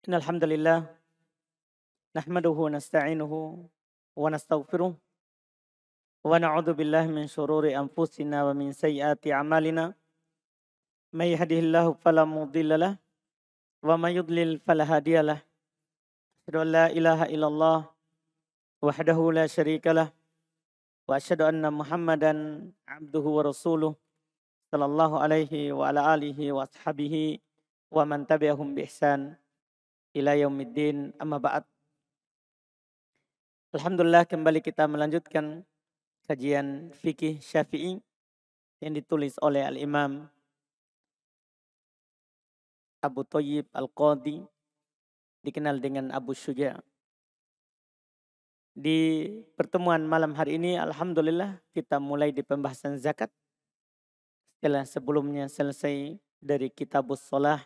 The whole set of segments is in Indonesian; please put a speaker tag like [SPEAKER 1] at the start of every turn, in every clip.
[SPEAKER 1] Innal hamdalillah nahmaduhu wa nasta'inuhu wa nastaghfiruh wa na'udzu billahi min shururi anfusina wa min sayyiati a'malina. May yahdihillahu fala mudhillalah wa may yudlil fala hadiyalah. Asyhadu an la ilaha illallah wahdahu la syarikalah wa asyhadu anna Muhammadan abduhu wa rasuluh sallallahu alaihi wa ala alihi wa ashabihi wa man tabi'ahum bi ihsan ila yaumiddin. Amma ba'd. Alhamdulillah, kembali kita melanjutkan kajian fikih Syafi'i yang ditulis oleh Al-Imam Abu Thayyib Al-Qadhi, dikenal dengan Abu Syuja'. Di pertemuan malam hari ini, alhamdulillah, kita mulai di pembahasan zakat. Setelah sebelumnya selesai dari Kitabus Shalah.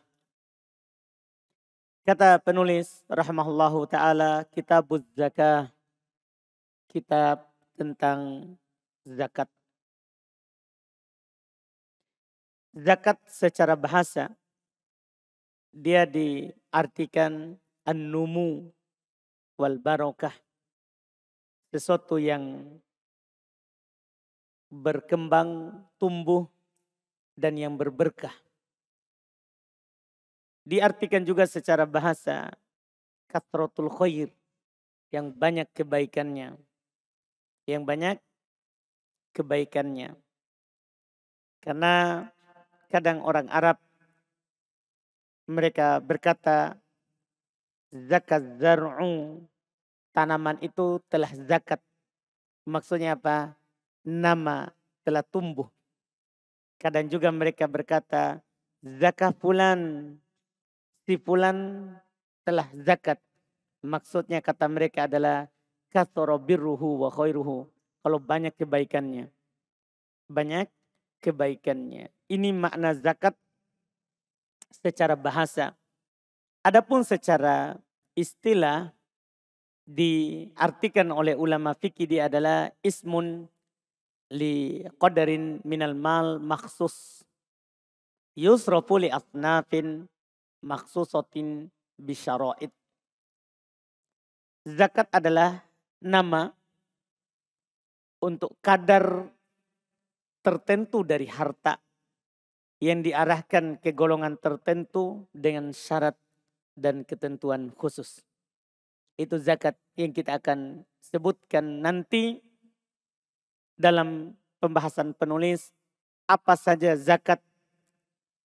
[SPEAKER 1] Kata penulis rahimahullahu ta'ala, Kitabuz Zakah, kitab tentang zakat. Zakat secara bahasa, dia diartikan an-numu wal barakah. Sesuatu yang berkembang, tumbuh, dan yang berberkah. Diartikan juga secara bahasa kathratul khair, yang banyak kebaikannya. Yang banyak kebaikannya. Karena kadang orang Arab mereka berkata zakat zar'u, tanaman itu telah zakat. Maksudnya apa? Nama telah tumbuh. Kadang juga mereka berkata zakat fulan, si fulan telah zakat. Maksudnya kata mereka adalah kathara birruhu wa khairuhu. Kalau banyak kebaikannya. Banyak kebaikannya. Ini makna zakat secara bahasa. Adapun secara istilah diartikan oleh ulama fikih, dia adalah ismun li qadarin minal mal maksus yusrafu li asnafin maksusatin bisyara'id. Zakat adalah nama untuk kadar tertentu dari harta yang diarahkan ke golongan tertentu dengan syarat dan ketentuan khusus. Itu zakat yang kita akan sebutkan nanti dalam pembahasan penulis, apa saja zakat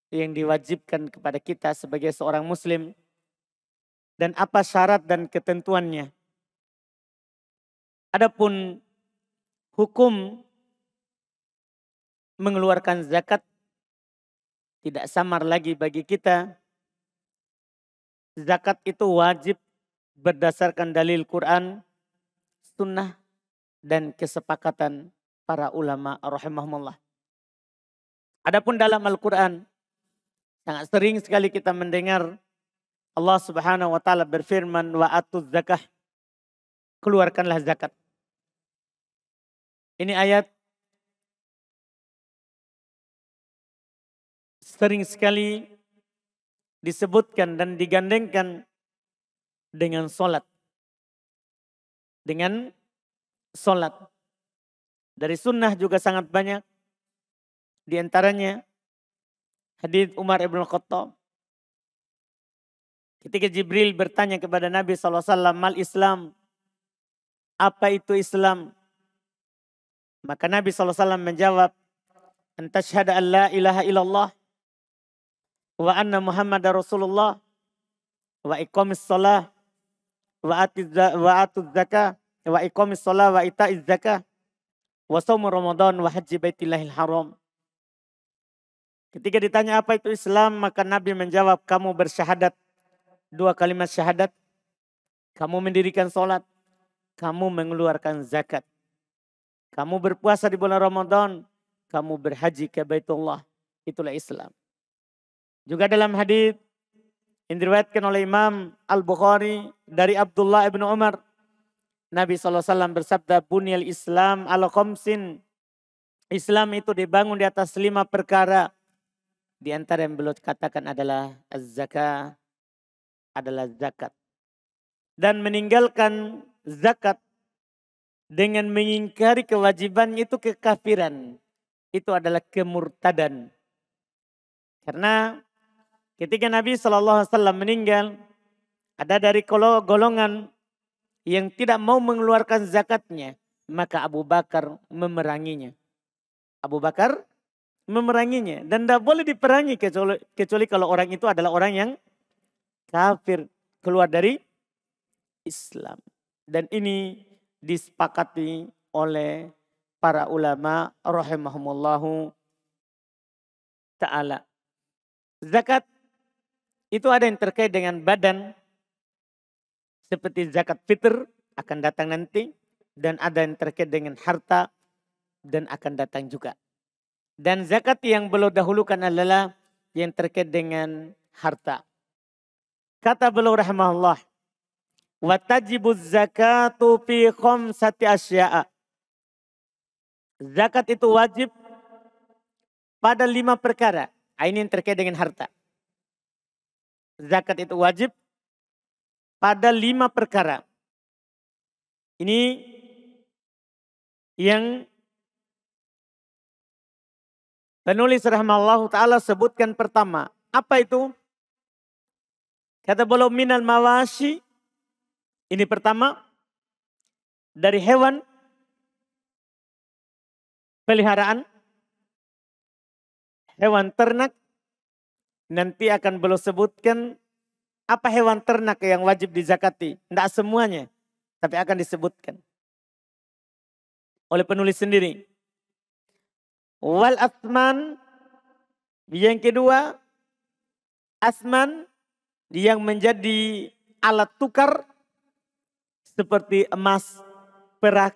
[SPEAKER 1] yang diwajibkan kepada kita sebagai seorang muslim dan apa syarat dan ketentuannya. Adapun hukum mengeluarkan zakat tidak samar lagi bagi kita. Zakat itu wajib berdasarkan dalil Quran, sunnah, dan kesepakatan para ulama rahimahumullah. Adapun dalam Al-Quran, sangat sering sekali kita mendengar Allah Subhanahu wa taala berfirman, wa atuz zakah, keluarkanlah zakat. Ini ayat sering sekali disebutkan dan digandengkan dengan solat. Dengan solat. Dari sunnah juga sangat banyak. Di antaranya hadits Umar ibn Khattab. Ketika Jibril bertanya kepada Nabi SAW, mal Islam, apa itu Islam? Maka Nabi SAW menjawab, antashhada an la ilaha illallah wa anna Muhammadar Rasulullah wa iqamis shalah wa atuz zakah wa iqamis shalah wa ita'iz zakah wa shaum Ramadan wa haji baitillahil haram. Ketika ditanya apa itu Islam, maka Nabi menjawab, kamu bersyahadat, 2 kalimat syahadat, kamu mendirikan sholat, kamu mengeluarkan zakat, kamu berpuasa di bulan Ramadan, kamu berhaji ke Baitullah. Itulah Islam. Juga dalam hadits yang diriwayatkan oleh Imam Al-Bukhari dari Abdullah ibn Umar, Nabi SAW bersabda, bunyal Islam ala khamsin. Islam itu dibangun di atas 5 perkara. Di antara yang beliau katakan adalah az-zakah, adalah zakat. Dan meninggalkan zakat dengan mengingkari kewajiban itu kekafiran. Itu adalah kemurtadan. Karena ketika Nabi SAW meninggal, ada dari golongan yang tidak mau mengeluarkan zakatnya, maka Abu Bakar memeranginya. Abu Bakar memeranginya. Dan tidak boleh diperangi kecuali kalau orang itu adalah orang yang kafir, keluar dari Islam. Dan ini disepakati oleh para ulama rahimahumullahu ta'ala. Zakat itu ada yang terkait dengan badan, seperti zakat fitr akan datang nanti. Dan ada yang terkait dengan harta dan akan datang juga. Dan zakat yang beliau dahulukan adalah yang terkait dengan harta. Kata beliau rahimahullah, wa tajibuz zakatu fi khamsati asya'a. Zakat itu wajib pada 5 perkara. Ini yang terkait dengan harta. Zakat itu wajib pada 5 perkara. Ini yang penulis rahimahullah ta'ala sebutkan pertama. Apa itu? Kata beliau minal mawashi. Ini pertama. Dari hewan peliharaan. Hewan ternak. Nanti akan beliau sebutkan apa hewan ternak yang wajib dizakati. Tidak semuanya. Tapi akan disebutkan oleh penulis sendiri. Wal asman. Yang kedua. Asman. Yang menjadi alat tukar. Seperti emas, perak.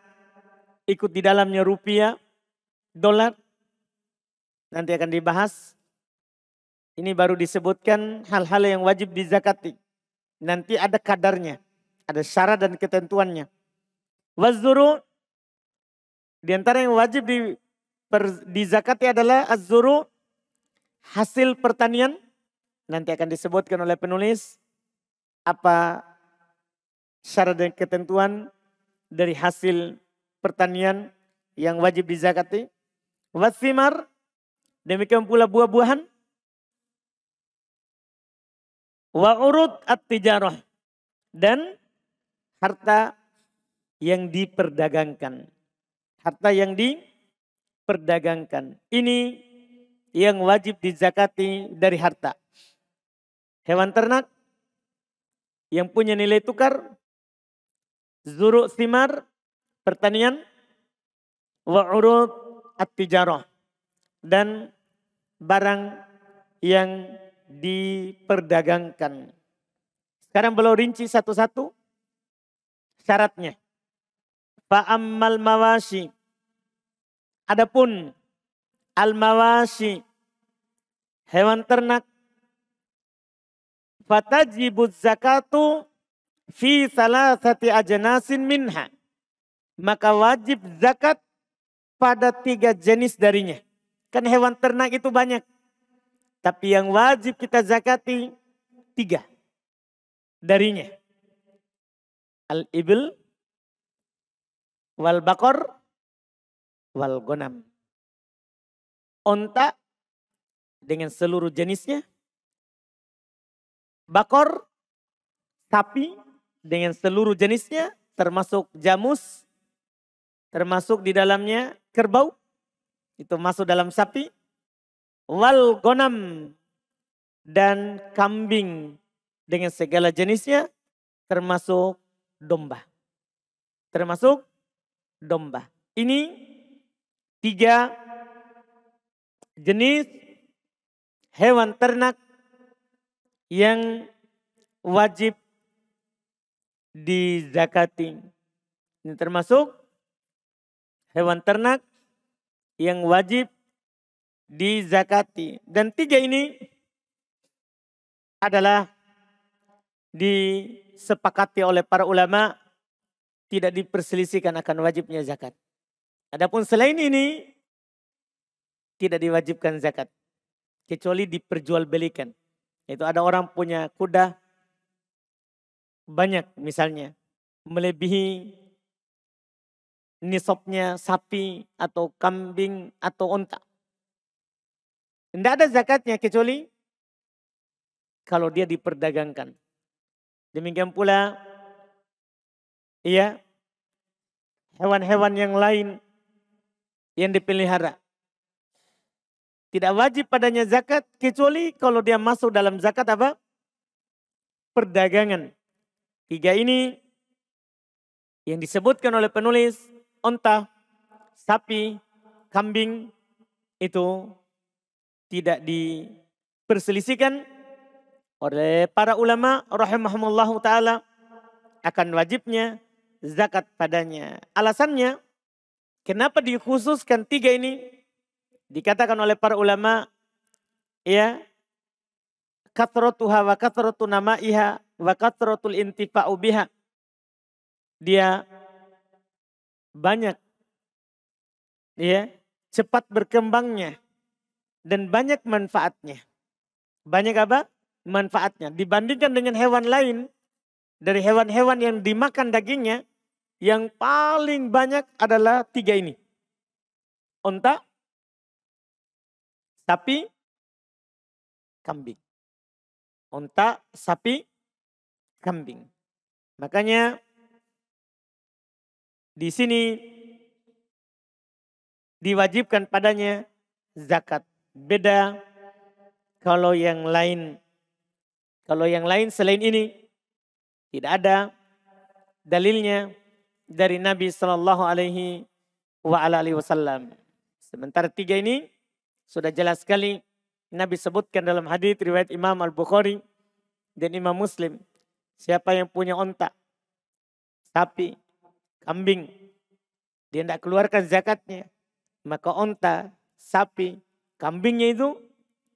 [SPEAKER 1] Ikut di dalamnya rupiah, dolar. Nanti akan dibahas. Ini baru disebutkan hal-hal yang wajib dizakati. Nanti ada kadarnya. Ada syarat dan ketentuannya. Wazzuru. Di antara yang wajib dizakati adalah az-zuru. Hasil pertanian. Nanti akan disebutkan oleh penulis. Apa syarat dan ketentuan dari hasil pertanian yang wajib dizakati. Wathimar. Demikian pula buah-buahan. Wa urud at-tijarah. Dan harta yang diperdagangkan. Harta yang diperdagangkan. Ini yang wajib dizakati dari harta. Hewan ternak yang punya nilai tukar. Zuru' thimar, pertanian. Wa urud at-tijarah. Dan barang yang diperdagangkan. Sekarang beliau rinci satu-satu syaratnya. Fa'ammal mawashi. Adapun al-mawashi, hewan ternak. Fatajibuz zakatu fi salasati ajnasin minha. Maka wajib zakat pada 3 jenis darinya. Kan hewan ternak itu banyak. Tapi yang wajib kita zakati 3 darinya. Al-ibil, wal bakor, wal gonam. Onta dengan seluruh jenisnya. Bakor, sapi dengan seluruh jenisnya. Termasuk jamus. Termasuk di dalamnya kerbau. Itu masuk dalam sapi. Wal gonam. Dan kambing dengan segala jenisnya. Termasuk domba. Termasuk domba. Ini 3 jenis hewan ternak yang wajib dizakati. Ini termasuk hewan ternak yang wajib dizakati. Dan 3 ini adalah disepakati oleh para ulama, tidak diperselisihkan akan wajibnya zakat. Adapun selain ini tidak diwajibkan zakat kecuali diperjualbelikan. Itu ada orang punya kuda banyak misalnya melebihi nisabnya sapi atau kambing atau onta. Tidak ada zakatnya kecuali kalau dia diperdagangkan. Demikian pula hewan-hewan yang lain yang dipelihara. Tidak wajib padanya zakat kecuali kalau dia masuk dalam zakat apa? Perdagangan. 3 ini yang disebutkan oleh penulis, onta, sapi, kambing, itu tidak diperselisihkan oleh para ulama rahimahumullahu ta'ala akan wajibnya zakat padanya. Alasannya kenapa dikhususkan 3 ini? Dikatakan oleh para ulama, kathratuha wa kathratu namaiha wa kathratul intifa'u biha. Dia banyak, cepat berkembangnya dan banyak manfaatnya. Banyak apa? Manfaatnya. Dibandingkan dengan hewan lain, dari hewan-hewan yang dimakan dagingnya, yang paling banyak adalah 3 ini. Onta, sapi, kambing. Onta, sapi, kambing. Makanya di sini diwajibkan padanya zakat. Beda kalau yang lain. Kalau yang lain selain ini tidak ada dalilnya dari Nabi Sallallahu Alaihi Wasallam. Sementara 3 ini sudah jelas sekali Nabi sebutkan dalam hadis riwayat Imam Al-Bukhari dan Imam Muslim. Siapa yang punya onta, sapi, kambing, dia tidak keluarkan zakatnya, maka onta, sapi, kambingnya itu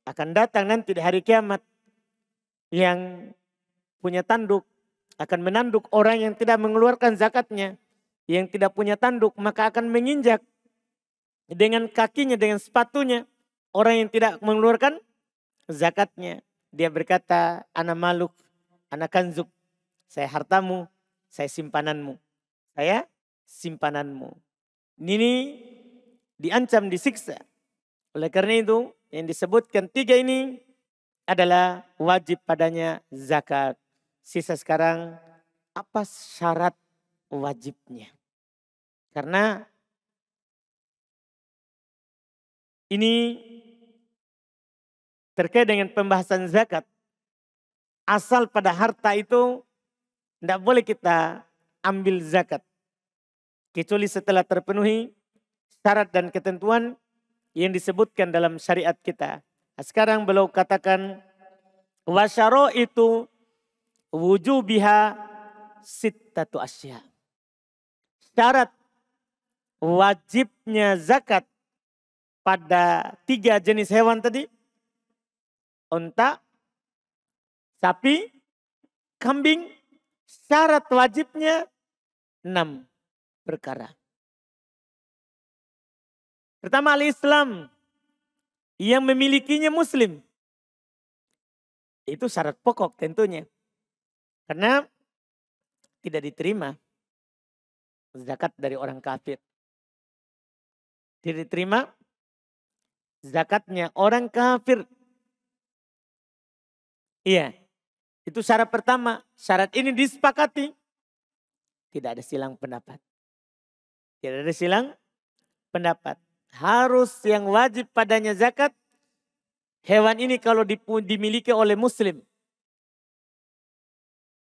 [SPEAKER 1] akan datang nanti di hari kiamat. Yang punya tanduk akan menanduk orang yang tidak mengeluarkan zakatnya. Yang tidak punya tanduk maka akan menginjak dengan kakinya, dengan sepatunya orang yang tidak mengeluarkan zakatnya. Dia berkata, ana maluk, ana kanzuk. Saya hartamu, saya simpananmu. Saya simpananmu. Ini diancam, disiksa. Oleh karena itu yang disebutkan 3 ini adalah wajib padanya zakat. Sisa sekarang apa syarat wajibnya? Karena ini terkait dengan pembahasan zakat. Asal pada harta itu tidak boleh kita ambil zakat. Kecuali setelah terpenuhi syarat dan ketentuan yang disebutkan dalam syariat kita. Sekarang beliau katakan wasyaro itu wujubiha sittatu asya. Syarat wajibnya zakat pada 3 jenis hewan tadi. Onta, sapi, kambing. Syarat wajibnya 6 perkara. Pertama, al-Islam. Yang memilikinya muslim. Itu syarat pokok tentunya. Karena tidak diterima zakat dari orang kafir. Tidak diterima zakatnya orang kafir. Iya, itu syarat pertama. Syarat ini disepakati. Tidak ada silang pendapat. Tidak ada silang pendapat. Harus yang wajib padanya zakat. Hewan ini kalau dimiliki oleh muslim.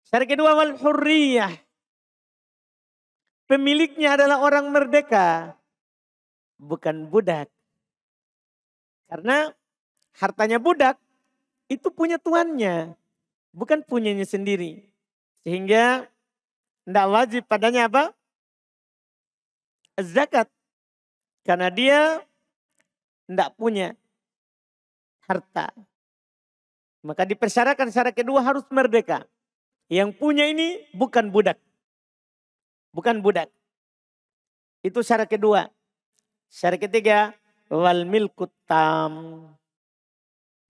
[SPEAKER 1] Syarat kedua wal hurriyah. Pemiliknya adalah orang merdeka. Bukan budak. Karena hartanya budak itu punya tuannya. Bukan punyanya sendiri. Sehingga tidak wajib padanya apa? Zakat. Karena dia tidak punya harta. Maka dipersyaratkan syarat kedua harus merdeka. Yang punya ini bukan budak. Bukan budak. Itu syarat kedua. Syarat ketiga, wal milkut tam.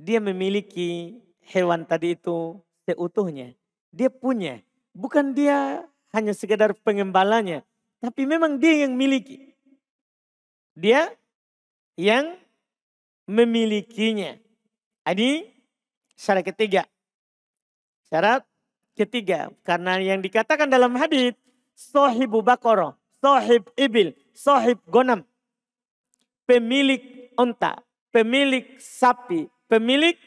[SPEAKER 1] Dia memiliki hewan tadi itu seutuhnya. Dia punya. bukan dia hanya sekedar pengembalanya, tapi memang dia yang miliki. Dia yang memilikinya. Ini syarat ketiga. Syarat ketiga. Karena yang dikatakan dalam hadis, sohibu bakoro, sohib ibil, sohib gonam. Pemilik onta, pemilik sapi, pemilik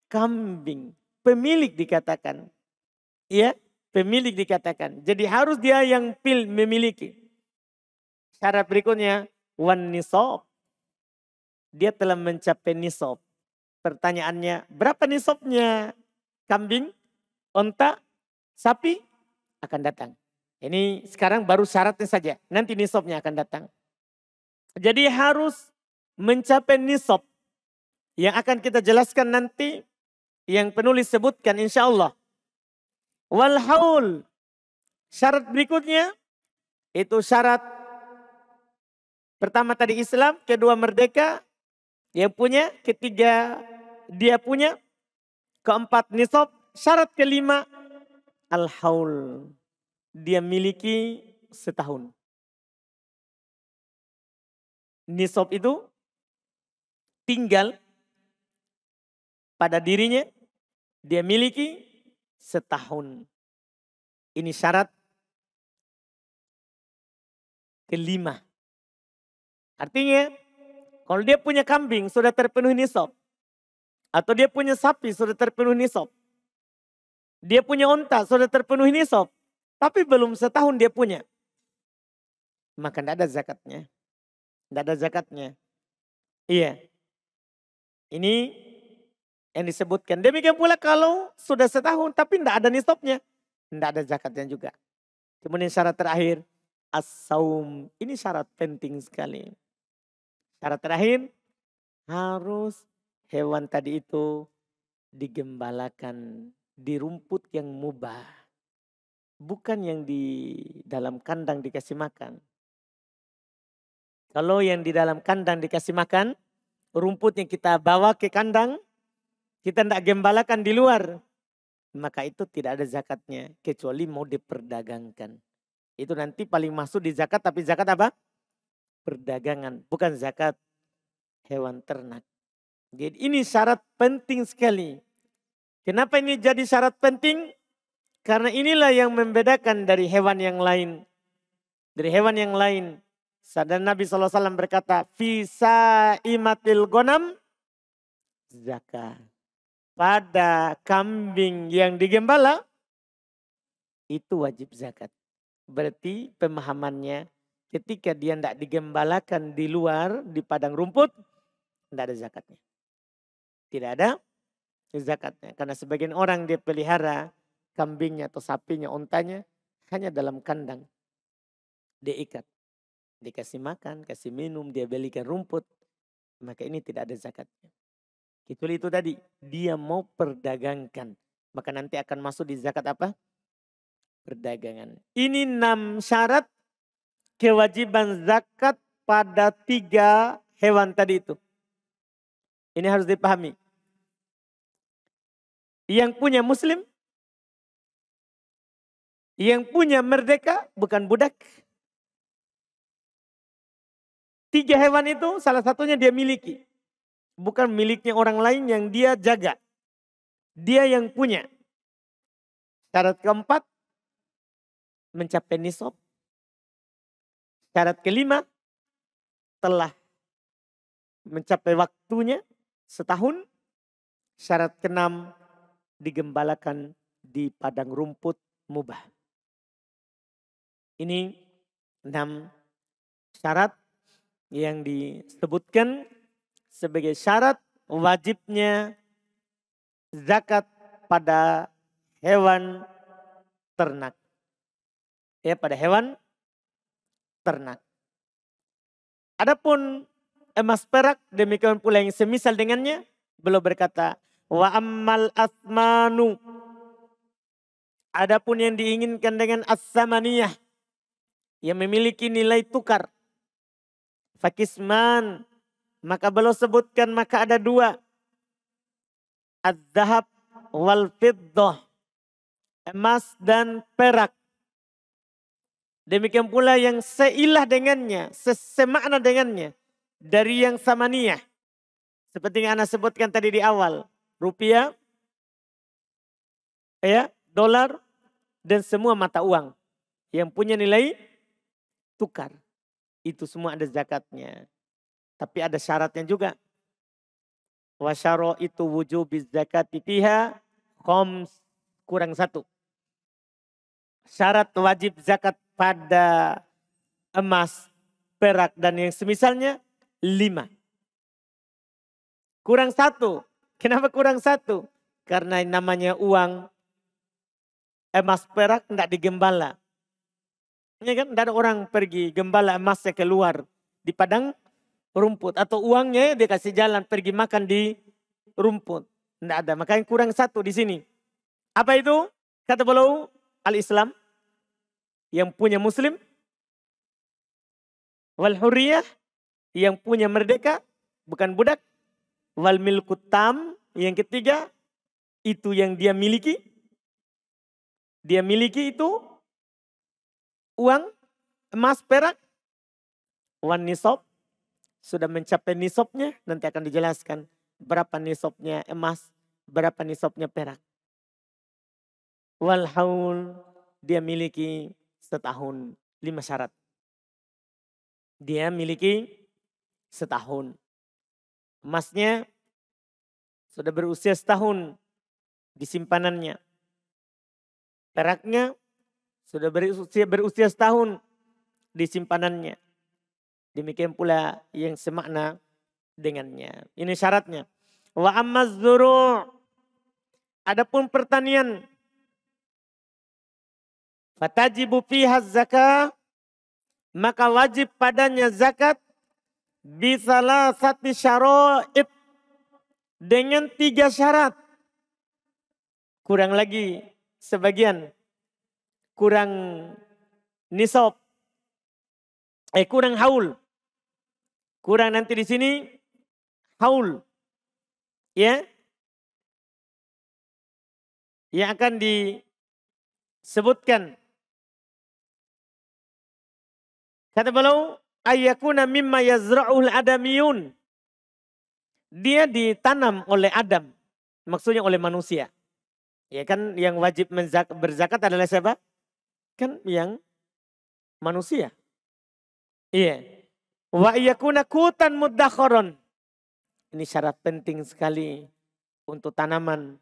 [SPEAKER 1] kambing. Pemilik dikatakan. Ya, pemilik dikatakan. Jadi harus dia yang memiliki. Syarat berikutnya, wan nisab. Dia telah mencapai nisab. Pertanyaannya, berapa nisabnya kambing, onta, sapi? Akan datang. Ini sekarang baru syaratnya saja. Nanti nisabnya akan datang. Jadi harus mencapai nisab. Yang akan kita jelaskan nanti. Yang penulis sebutkan insya Allah. Wal haul. Syarat berikutnya. Itu syarat. Pertama tadi Islam. Kedua merdeka. Yang punya. Ketiga dia punya. Keempat nisab. Syarat kelima. Al haul. Dia miliki setahun. Nisab itu tinggal pada dirinya. Dia miliki setahun. Ini syarat kelima. Artinya kalau dia punya kambing sudah terpenuhi nisab. Atau dia punya sapi sudah terpenuhi nisab. Dia punya onta sudah terpenuhi nisab. Tapi belum setahun dia punya. Maka tidak ada zakatnya. Tidak ada zakatnya. Iya. Ini yang disebutkan. Demikian pula kalau sudah setahun tapi tidak ada nisabnya. Tidak ada zakatnya juga. Kemudian syarat terakhir. As-saum. Ini syarat penting sekali. Syarat terakhir. Harus hewan tadi itu digembalakan di rumput yang mubah. Bukan yang di dalam kandang dikasih makan. Kalau yang di dalam kandang dikasih makan, rumputnya kita bawa ke kandang, kita tidak gembalakan di luar. Maka itu tidak ada zakatnya, kecuali mau diperdagangkan. Itu nanti paling masuk di zakat, tapi zakat apa? Perdagangan, bukan zakat hewan ternak. Jadi ini syarat penting sekali. Kenapa ini jadi syarat penting? Karena inilah yang membedakan dari hewan yang lain. Dari hewan yang lain. Dan Nabi SAW berkata, Fisa imatil gonam zakat. Pada kambing yang digembala, itu wajib zakat. Berarti pemahamannya ketika dia tidak digembalakan di luar, di padang rumput, tidak ada zakatnya. Tidak ada zakatnya. Karena sebagian orang dia pelihara kambingnya atau sapinya, ontanya, hanya dalam kandang. Dia ikat. Dikasih makan, kasih minum, dia belikan rumput. Maka ini tidak ada zakatnya. Kecuali itu tadi, dia mau perdagangkan. Maka nanti akan masuk di zakat apa? Perdagangan. Ini 6 syarat kewajiban zakat pada 3 hewan tadi itu. Ini harus dipahami. Yang punya muslim, yang punya merdeka, bukan budak. 3 hewan itu salah satunya dia miliki. Bukan miliknya orang lain yang dia jaga. Dia yang punya. Syarat keempat, mencapai nisab. Syarat kelima, telah mencapai waktunya setahun. Syarat keenam, digembalakan di padang rumput mubah. Ini 6 syarat yang disebutkan sebagai syarat wajibnya zakat pada hewan ternak. Ya, pada hewan ternak. Adapun emas perak, demikian pula yang semisal dengannya, beliau berkata, wa ammal asmanu. Adapun yang diinginkan dengan as-samaniyah, yang memiliki nilai tukar. Fakisman, maka beliau sebutkan maka ada 2. Az-zahab wal fiddah. emas dan perak. Demikian pula yang seilah dengannya, semakna dengannya dari yang samaniyah. Seperti yang Anda sebutkan tadi di awal, rupiah, ya, dolar, dan semua mata uang yang punya nilai tukar. Itu semua ada zakatnya. Tapi ada syaratnya juga. Wa itu wujubiz zakati fiha khoms, kurang satu. Syarat wajib zakat pada emas, perak, dan yang semisalnya 5. Kurang satu. Kenapa kurang satu? Karena namanya uang, emas, perak tidak digembala. Ya kan, tidak ada orang pergi gembala emasnya keluar di padang rumput. Atau uangnya dia kasih jalan pergi makan di rumput. Tidak ada, makanya kurang satu di sini. Apa itu? Kata beliau, al-Islam yang punya muslim, wal hurriyah yang punya merdeka, bukan budak, wal milkut tam yang ketiga, itu yang dia miliki. Dia miliki itu uang, emas, perak, wan nisab, sudah mencapai nisabnya, nanti akan dijelaskan berapa nisabnya emas, berapa nisabnya perak. Wal haul, dia miliki setahun, 5 syarat. Dia miliki setahun. Emasnya sudah berusia setahun di simpanannya. Peraknya sudah berusia setahun di simpanannya. Demikian pula yang semakna dengannya. Ini syaratnya. Wa ammaz zuru'. Adapun pertanian. Fatajibu fiha zakah. Maka wajib padanya zakat. Bisalah sati syara'ib. Dengan 3 syarat. Kurang lagi sebagian. Kurang nisab. Kurang haul. Kurang nanti di sini haul. Ya. Yang akan disebutkan. Kata beliau, ayyakuna mimma yazra'ul adamiyun. Dia ditanam oleh Adam. Maksudnya oleh manusia. Ya kan yang wajib berzakat adalah siapa? Kan yang manusia. Iya. Wa yakuna kutan muddakharon. Ini syarat penting sekali untuk tanaman.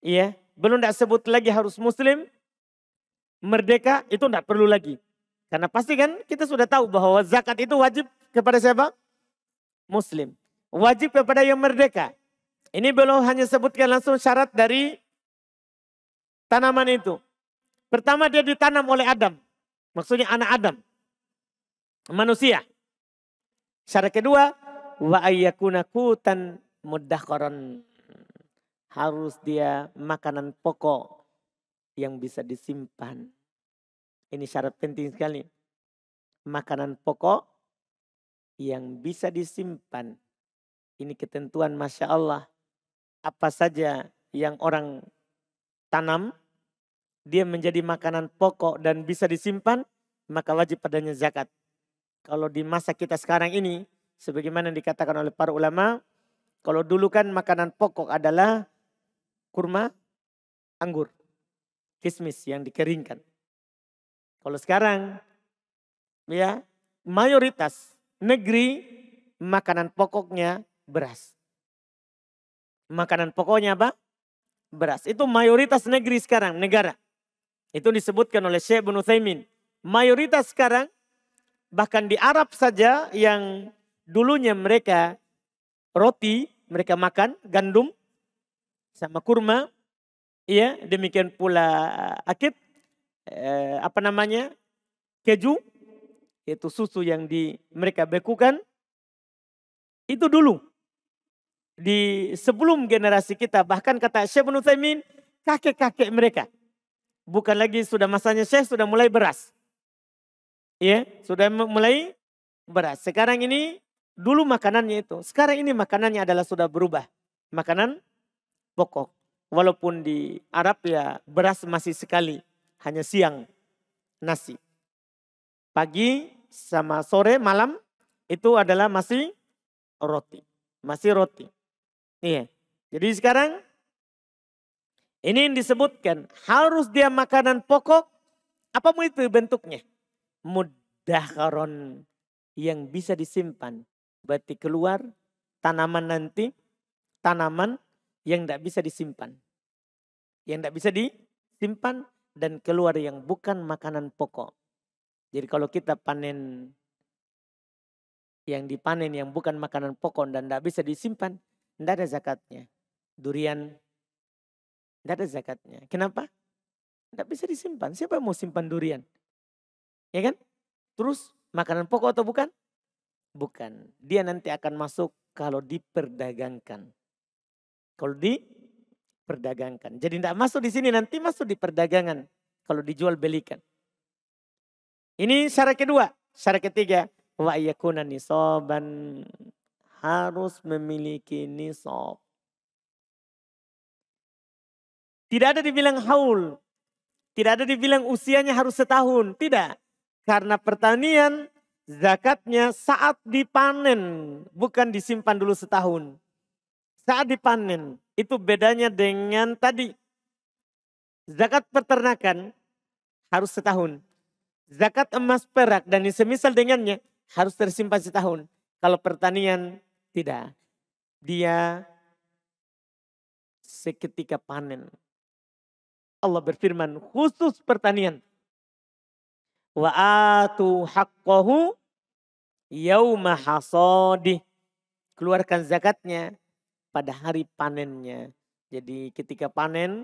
[SPEAKER 1] Iya, belum tidak sebut lagi harus muslim, merdeka, itu tidak perlu lagi. Karena pasti kan kita sudah tahu bahwa zakat itu wajib kepada siapa? Muslim. Wajib kepada yang merdeka. Ini belum hanya sebutkan langsung syarat dari tanaman itu. Pertama dia ditanam oleh Adam. Maksudnya anak Adam. Manusia. Syarat kedua, wa ayyakuna kutan muddakharon. Harus dia makanan pokok yang bisa disimpan. Ini syarat penting sekali. Makanan pokok yang bisa disimpan. Ini ketentuan Masya Allah. Apa saja yang orang tanam, dia menjadi makanan pokok dan bisa disimpan, maka wajib padanya zakat. Kalau di masa kita sekarang ini, sebagaimana dikatakan oleh para ulama, kalau dulu kan makanan pokok adalah kurma, anggur, kismis yang dikeringkan. Kalau sekarang, ya mayoritas negeri makanan pokoknya beras. Makanan pokoknya apa? Beras. Itu mayoritas negeri sekarang, negara. Itu disebutkan oleh Syekh Ibnu Utsaimin. Mayoritas sekarang, bahkan di Arab saja yang dulunya mereka roti, mereka makan gandum sama kurma. Ya, demikian pula akid, keju, yaitu susu yang mereka bekukan. Itu dulu. Di sebelum generasi kita, bahkan kata Syekh Ibnu Utsaimin, kakek-kakek mereka. Bukan lagi sudah masanya Syekh, sudah mulai beras. Ya, sudah mulai beras. Sekarang ini dulu makanannya itu. Sekarang ini makanannya adalah sudah berubah. Makanan pokok. Walaupun di Arab ya beras masih sekali, hanya siang nasi. Pagi sama sore malam itu adalah masih roti. Masih roti. Iya. Jadi sekarang ini yang disebutkan harus dia makanan pokok, apapun itu bentuknya. Mudakharon yang bisa disimpan. Berarti keluar tanaman nanti, tanaman yang tidak bisa disimpan. Yang tidak bisa disimpan dan keluar yang bukan makanan pokok. Jadi kalau kita panen yang dipanen yang bukan makanan pokok dan tidak bisa disimpan, tidak ada zakatnya. Durian, tidak ada zakatnya. Kenapa? Tidak bisa disimpan. Siapa yang mau simpan durian? Ya kan? Terus makanan pokok atau bukan? Bukan. Dia nanti akan masuk kalau diperdagangkan. Kalau diperdagangkan. Jadi tidak masuk di sini, nanti masuk di perdagangan. Kalau dijual belikan. Ini syarat kedua. Syarat ketiga. Wa yakuna nisaban, harus memiliki nisab. Tidak ada dibilang haul. Tidak ada dibilang usianya harus setahun. Tidak. Karena pertanian zakatnya saat dipanen. Bukan disimpan dulu setahun. Saat dipanen. Itu bedanya dengan tadi. Zakat peternakan harus setahun. Zakat emas perak dan semisal dengannya harus tersimpan setahun. Kalau pertanian tidak. Dia seketika panen. Allah berfirman khusus pertanian. Wa atu haqqahu yauma hasadih. Keluarkan zakatnya pada hari panennya. Jadi ketika panen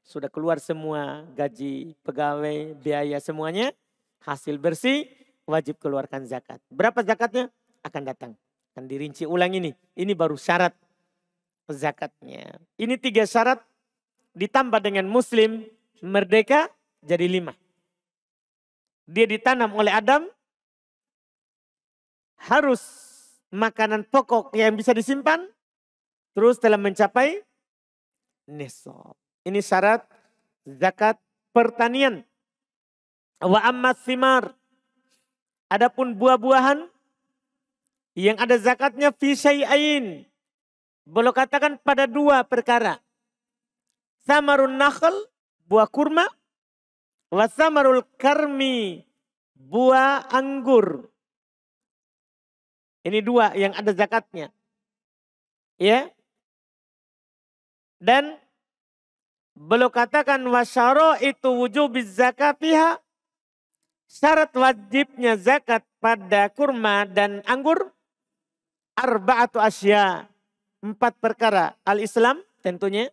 [SPEAKER 1] sudah keluar semua gaji pegawai, biaya semuanya. Hasil bersih wajib keluarkan zakat. Berapa zakatnya? Akan datang. Akan dirinci ulang ini. Ini baru syarat zakatnya. Ini 3 syarat ditambah dengan muslim merdeka jadi 5. Dia ditanam oleh Adam. Harus makanan pokok yang bisa disimpan. Terus telah mencapai nisab. Ini syarat zakat pertanian. Wa ammas simar. Adapun buah-buahan yang ada zakatnya fi syai'ain. Boleh katakan pada 2 perkara. Samarun nakhl, buah kurma. Wa samarul karmi, buah anggur. Ini 2 yang ada zakatnya. Ya. Dan boleh katakan wasyara itu wujubiz zakatiha. Syarat wajibnya zakat pada kurma dan anggur. Arba'atu asya. 4 perkara. Al-Islam tentunya.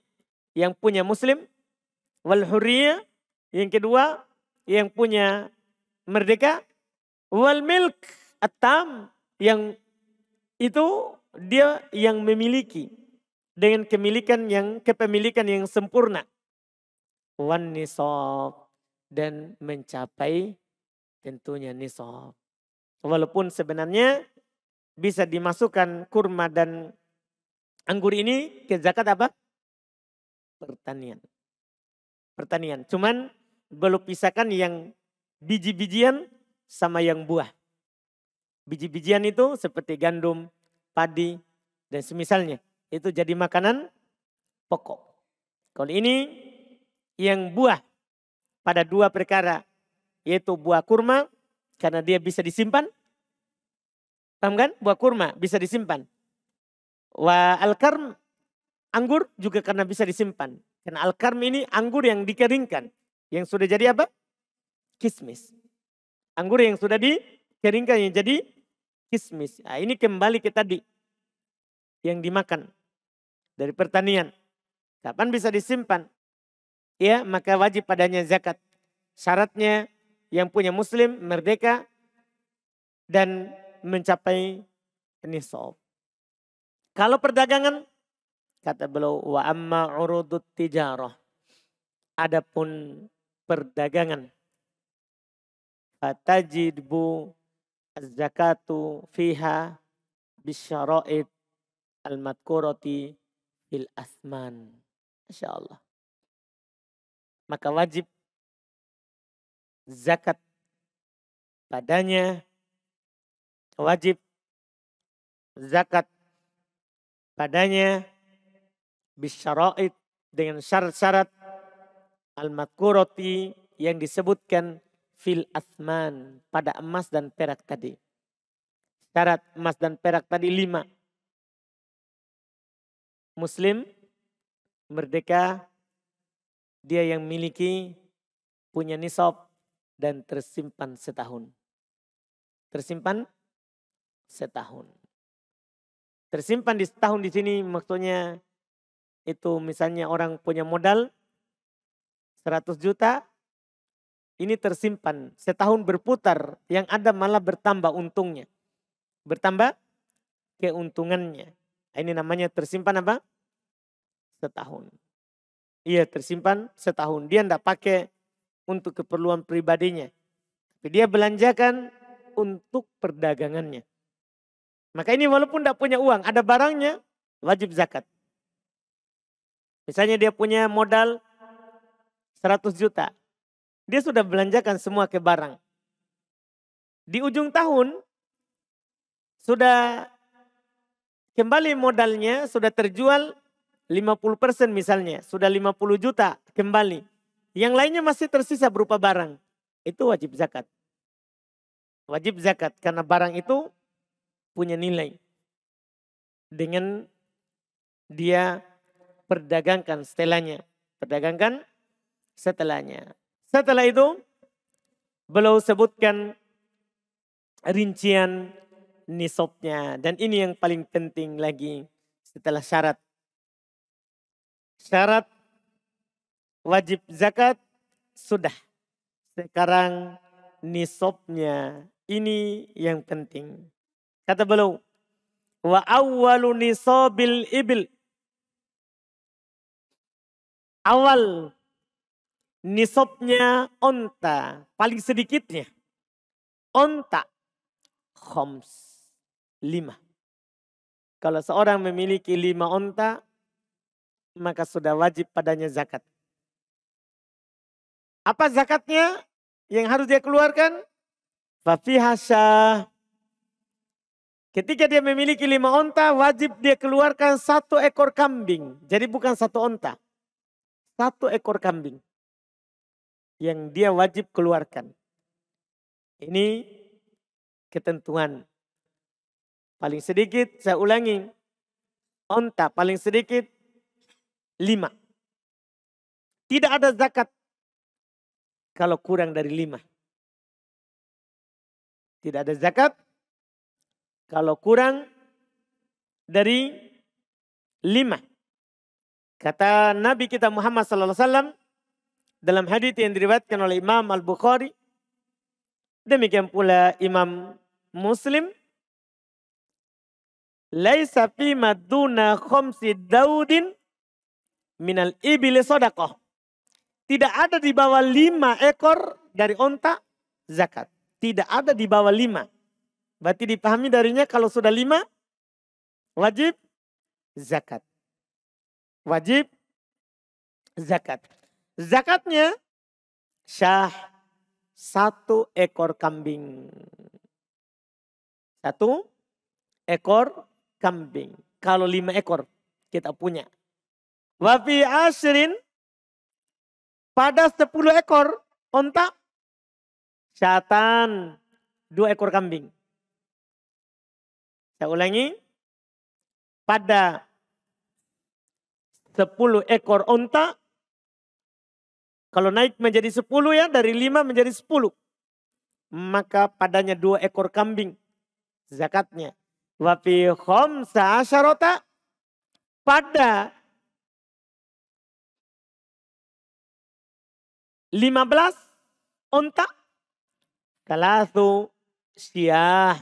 [SPEAKER 1] Yang punya muslim. Wal hurriyah. Yang kedua. Yang punya merdeka. Wal milk. At-tam. Yang itu dia yang memiliki. Dengan kepemilikan yang sempurna. Wan nisab. Dan mencapai tentunya nisab. Walaupun sebenarnya bisa dimasukkan kurma dan anggur ini ke zakat apa? Pertanian. Pertanian. Cuman belum pisahkan yang biji-bijian sama yang buah. Biji-bijian itu seperti gandum, padi, dan semisalnya. Itu jadi makanan pokok. Kalau ini yang buah pada 2 perkara. Yaitu buah kurma karena dia bisa disimpan. Paham kan? Buah kurma bisa disimpan. Wa al-karm, anggur juga karena bisa disimpan. Karena al-karm ini anggur yang dikeringkan. Yang sudah jadi apa? Kismis. Anggur yang sudah dikeringkan yang jadi kismis. Nah, ini kembali ke tadi. Yang dimakan. Dari pertanian. Kapan bisa disimpan? Ya, maka wajib padanya zakat. Syaratnya yang punya muslim merdeka dan mencapai nisab. Kalau perdagangan kata beliau wa amma urudut tijarah. Adapun perdagangan fatajibu az-zakatu fiha bisyara'id al-madkurati fil asman. Masya Allah. Maka wajib zakat padanya, wajib zakat padanya bisyara'id, dengan syarat-syarat al-madhkurati yang disebutkan fil athman, pada emas dan perak tadi. Syarat emas dan perak tadi 5. Muslim, merdeka, dia yang miliki, punya nisab dan tersimpan setahun. Tersimpan setahun. Tersimpan di setahun di sini maksudnya itu misalnya orang punya modal 100 juta, ini tersimpan setahun berputar, yang ada malah bertambah untungnya. Bertambah keuntungannya. Ini namanya tersimpan apa? Setahun. Iya, tersimpan setahun. Dia tidak pakai untuk keperluan pribadinya. Tapi dia belanjakan untuk perdagangannya. Maka ini walaupun tidak punya uang, ada barangnya, wajib zakat. Misalnya dia punya modal 100 juta. Dia sudah belanjakan semua ke barang. Di ujung tahun, sudah kembali modalnya, sudah terjual 50% misalnya. Sudah 50 juta kembali. Yang lainnya masih tersisa berupa barang. Itu wajib zakat. Wajib zakat karena barang itu punya nilai. Dengan dia perdagangkan setelahnya. Perdagangkan setelahnya. Setelah itu beliau sebutkan rincian nisabnya. Dan ini yang paling penting lagi setelah syarat. Syarat wajib zakat sudah. Sekarang nisabnya, ini yang penting. Kata beliau, wa awwalu nisabil ibil. Awal nisabnya onta, paling sedikitnya. Onta, khoms, 5. Kalau seorang memiliki 5 onta, maka sudah wajib padanya zakat. Apa zakatnya yang harus dia keluarkan? Fafiha syah. Ketika dia memiliki 5 onta, wajib dia keluarkan 1 ekor kambing. Jadi bukan 1 onta. 1 ekor kambing. Yang dia wajib keluarkan. Ini ketentuan. Paling sedikit, saya ulangi. Onta paling sedikit 5. Tidak ada zakat kalau kurang dari 5. Tidak ada zakat kalau kurang dari 5. Kata Nabi kita Muhammad SAW dalam hadits yang diriwayatkan oleh Imam Al-Bukhari, demikian pula Imam Muslim, laisa fima duna khamsi daudin minal ibili sadaqah. Tidak ada di bawah 5 ekor dari onta zakat. Tidak ada di bawah 5. Berarti dipahami darinya kalau sudah 5 wajib zakat. Wajib zakat. Zakatnya syah 1 ekor kambing. 1 ekor kambing. Kalau 5 ekor kita punya. Wafi asrin, pada 10 ekor onta, syatan 2 ekor kambing. Saya ulangi, pada 10 ekor onta, kalau naik menjadi 10 ya, dari 5 menjadi 10. Maka padanya 2 ekor kambing zakatnya. Wafi khamsa asyarota, pada 15 onta, salasu syah.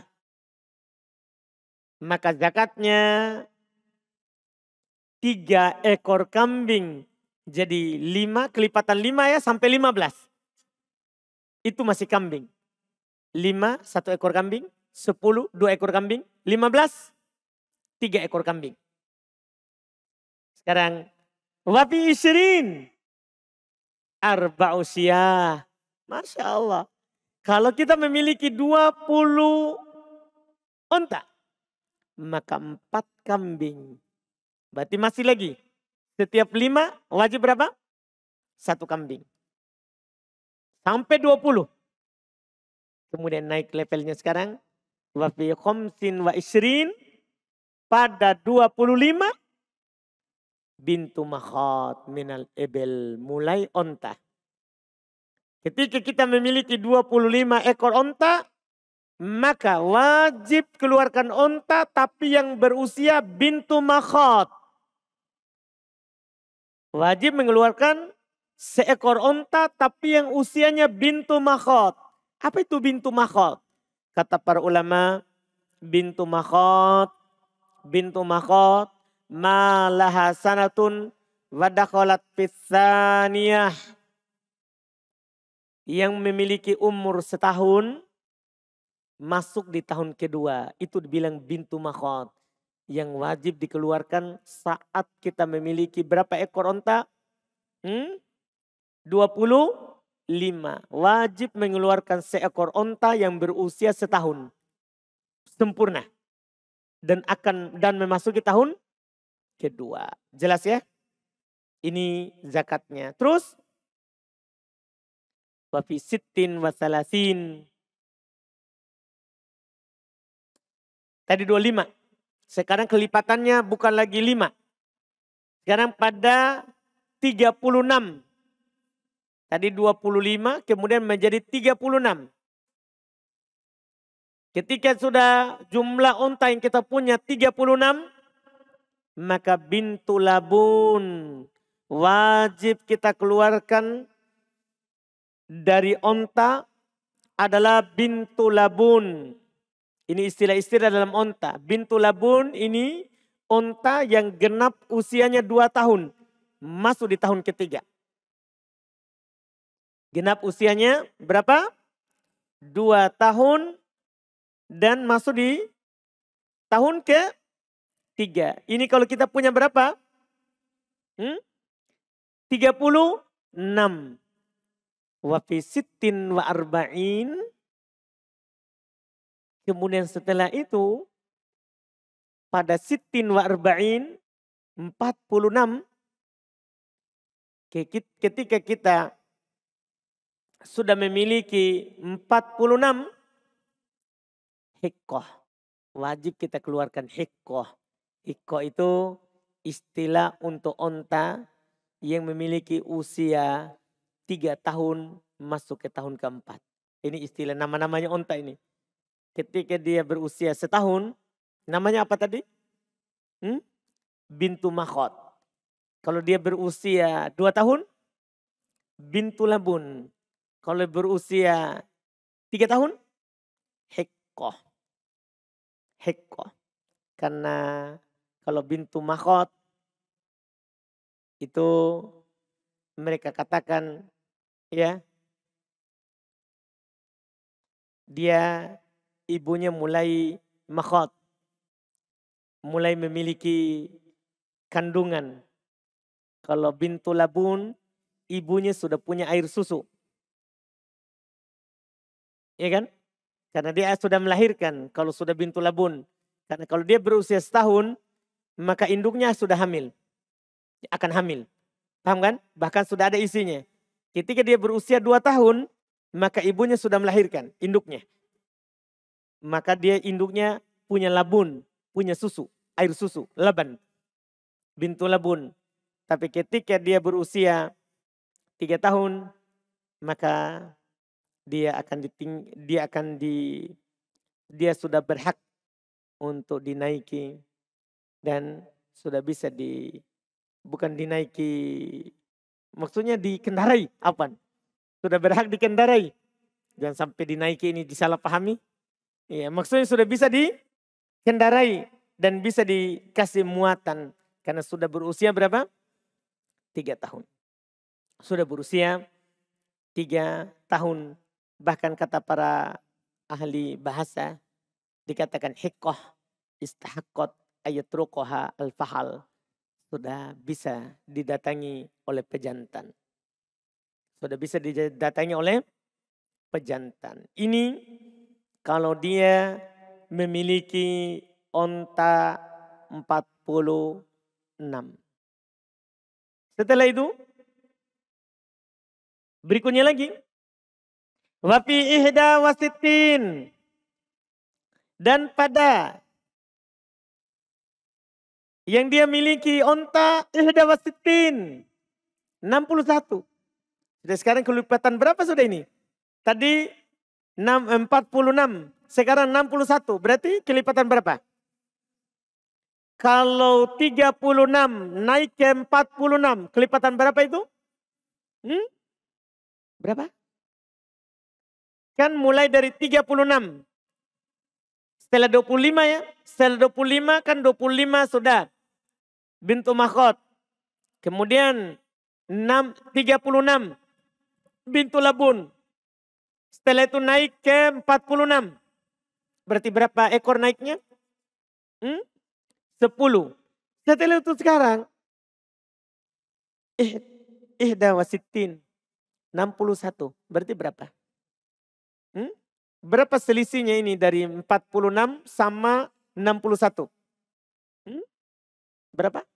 [SPEAKER 1] Maka zakatnya 3 ekor kambing. Jadi 5, kelipatan 5 ya sampai 15. Itu masih kambing. 5, 1 ekor kambing. 10, 2 ekor kambing. 15, 3 ekor kambing. Sekarang Wa fi isrin arba'u syah. Masya Allah. Kalau kita memiliki 20 onta, maka 4 kambing. Berarti masih lagi. Setiap 5 wajib berapa? 1 kambing. Sampai 20. Kemudian naik levelnya sekarang. Wa fi khamsin wa isrin. Pada 25. Bintu makhat minal ebel. Mulai onta. Ketika kita memiliki 25 ekor onta. Maka wajib keluarkan onta tapi yang berusia bintu makhat. Wajib mengeluarkan seekor onta tapi yang usianya bintu makhat. Apa itu bintu makhat? Kata para ulama, bintu makhat ma laha sanatun wa dakhalat fis tsaniyah. Yang memiliki umur setahun masuk di tahun kedua. Itu dibilang bintu makhat. Yang wajib dikeluarkan saat kita memiliki berapa ekor onta? 25. Wajib mengeluarkan seekor onta yang berusia setahun. Sempurna. Dan memasuki tahun kedua. Jelas ya? Ini zakatnya. Terus. Wa fi sittin wa salasin. Tadi 25. Sekarang kelipatannya bukan lagi 5. Sekarang pada 36. Tadi 25 kemudian menjadi 36. Ketika sudah jumlah onta yang kita punya 36. Maka bintu labun. Wajib kita keluarkan dari onta adalah bintu labun. Ini istilah-istilah dalam onta. Bintu labun ini onta yang genap usianya 2 tahun. Masuk di tahun ketiga. Genap usianya berapa? 2 tahun dan masuk di tahun ketiga. Ini kalau kita punya berapa? 36. Wa fi sittin wa arba'in. Kemudian setelah itu pada sittin wa arba'in 46. Ketika kita sudah memiliki 46 hikkoh. Wajib kita keluarkan hikkoh. Hikkoh itu istilah untuk onta yang memiliki usia 3 tahun masuk ke tahun keempat. Ini istilah nama-namanya onta ini. Ketika dia berusia setahun, namanya apa tadi? Bintu makhat. Kalau dia berusia 2 tahun, bintu labun. Kalau berusia 3 tahun, hikkoh. Hikkoh. Karena kalau bintu makhat itu mereka katakan ya dia ibunya mulai makhat, mulai memiliki kandungan. Kalau bintu labun ibunya sudah punya air susu. Ya kan? Karena dia sudah melahirkan kalau sudah bintu labun. Karena kalau dia berusia setahun maka induknya sudah hamil. Akan hamil. Paham kan? Bahkan sudah ada isinya. Ketika dia berusia 2 tahun, maka ibunya sudah melahirkan induknya. Maka dia induknya punya labun, punya susu, air susu, laban. Bintu labun. Tapi ketika dia berusia 3 tahun, maka dia sudah berhak untuk dinaiki dan sudah bisa bukan dinaiki, maksudnya dikendarai. Apa? Sudah berhak dikendarai. Jangan sampai dinaiki ini disalahpahami. Iya, maksudnya sudah bisa dikendarai dan bisa dikasih muatan. Karena sudah berusia berapa? 3 tahun. Sudah berusia 3 tahun. Bahkan kata para ahli bahasa dikatakan hikkoh istahaqqat ayatruqaha al-fahal.
[SPEAKER 2] sudah bisa didatangi oleh pejantan. Sudah bisa didatangi oleh pejantan. Ini kalau dia memiliki onta 46. Setelah itu, berikutnya lagi. Wafi ihda wasitin. Dan pada yang dia miliki onta ihda wasitin. 61. Sudah sekarang kelipatan berapa sudah ini? Tadi 46. Sekarang 61. Berarti kelipatan berapa? Kalau 36 naik ke 46. Kelipatan berapa itu? Berapa? Kan mulai dari 36. Setelah 25 ya. Setelah 25 kan 25 sudah. Bintu makhot. Kemudian 36. Bintu labun. Setelah itu naik ke 46. Berarti berapa ekor naiknya? 10. Setelah itu sekarang. Ihda wasitin. 61. Berarti berapa? Berapa selisihnya ini dari 46 sama 61? Berapa?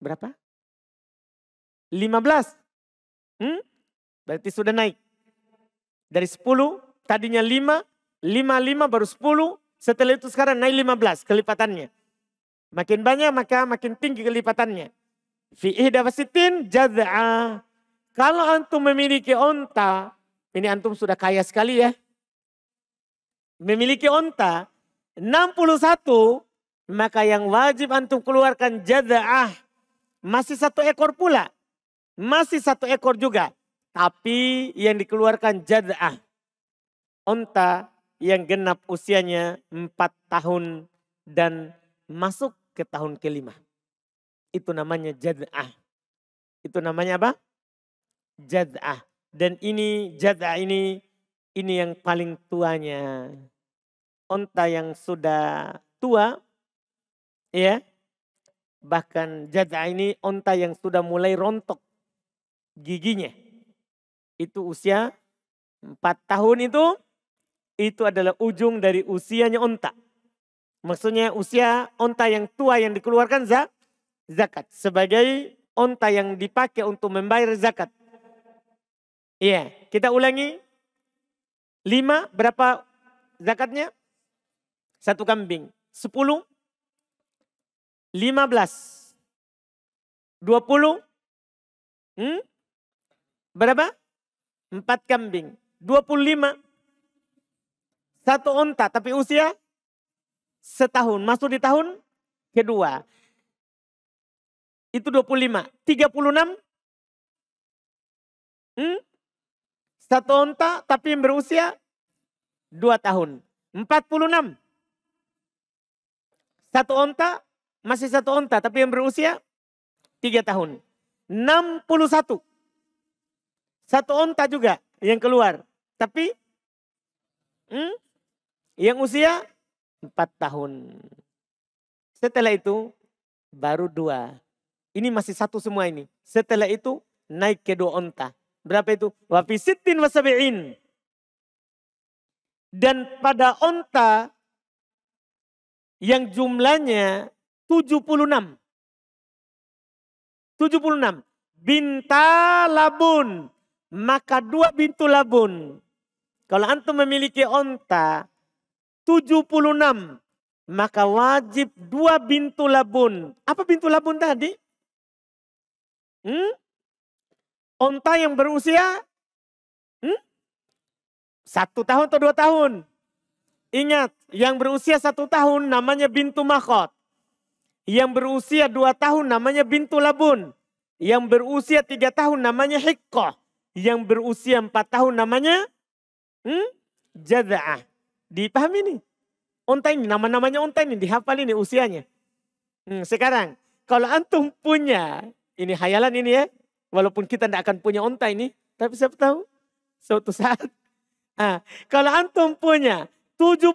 [SPEAKER 2] Berapa? 15. Berarti sudah naik. Dari 10, tadinya 5, 5 baru 10. Setelah itu sekarang naik 15 kelipatannya. Makin banyak maka makin tinggi kelipatannya. Fi ihda wasitin jaz'ah. Kalau antum memiliki onta, ini antum sudah kaya sekali ya. Memiliki onta 61, maka yang wajib antum keluarkan jaz'ah. Masih 1 ekor pula. Masih 1 ekor juga. Tapi yang dikeluarkan jaz'ah. Onta yang genap usianya 4 tahun dan masuk ke tahun ke-5. Itu namanya jaz'ah. Itu namanya apa? Jaz'ah. Dan ini jaz'ah ini yang paling tuanya. Onta yang sudah tua, ya. Bahkan jaz'ah ini onta yang sudah mulai rontok giginya. Itu usia 4 tahun itu adalah ujung dari usianya onta. Maksudnya usia onta yang tua yang dikeluarkan zakat. Sebagai onta yang dipakai untuk membayar zakat. Iya, kita ulangi. 5 berapa zakatnya? 1 kambing. 10. 15. 20. Berapa? 4 kambing. 25. 1 onta tapi usia setahun. Masuk di tahun kedua. Itu 25. 36. 1 onta tapi yang berusia 2 tahun. 46. 1 onta masih 1 onta tapi yang berusia 3 tahun. 61. 1 onta juga yang keluar. Tapi yang usia 4 tahun. Setelah itu baru 2. Ini masih 1 semua ini. Setelah itu naik ke 2 onta. Berapa itu? Wa fi sittin wa sab'in. Dan pada onta yang jumlahnya 76. 76. Binta labun. Maka 2 bintu labun. Kalau antum memiliki onta 76. Maka wajib 2 bintu labun. Apa bintu labun tadi? Onta yang berusia 1 tahun atau 2 tahun. Ingat, yang berusia 1 tahun namanya bintu makhot. Yang berusia 2 tahun namanya bintu labun. Yang berusia 3 tahun namanya hiqqah. Yang berusia 4 tahun namanya jaz'ah. Dipahami nih? Onta ini, nama-namanya onta ini, dihafal ini usianya. Sekarang, kalau antum punya, ini hayalan ini ya. Walaupun kita tidak akan punya onta ini, tapi siapa tahu suatu saat. Kalau antum punya 76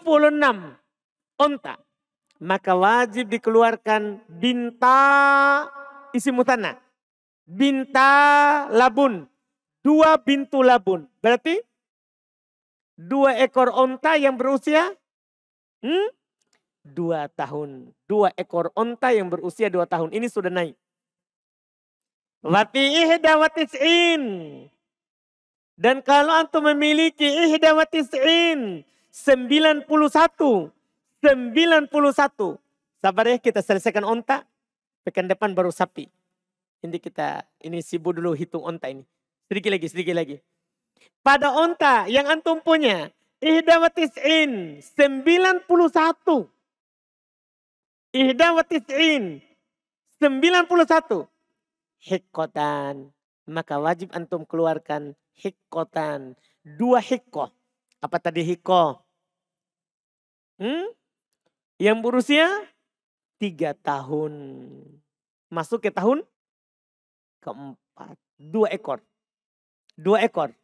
[SPEAKER 2] onta, maka wajib dikeluarkan binta isim mutanna. Binta labun. 2 bintu labun. Berarti 2 ekor onta yang berusia 2 tahun. 2 ekor onta yang berusia 2 tahun. Ini sudah naik. Wati ihda wa tis'in. Dan kalau antum memiliki ihda wa tis'in. 91. 91. Sabar ya, kita selesaikan onta. Pekan depan baru sapi. Ini sibuk dulu hitung onta ini. Sedikit lagi. Pada onta yang antum punya. Ihda wa tis'in. 91. Ihda wa tis'in. 91. Hikkotan. Maka wajib antum keluarkan hikkotan. 2 hikkoh. Apa tadi hikkoh? Yang berusia 3 tahun. Masuk ke tahun keempat. 2 ekor. 2 ekor.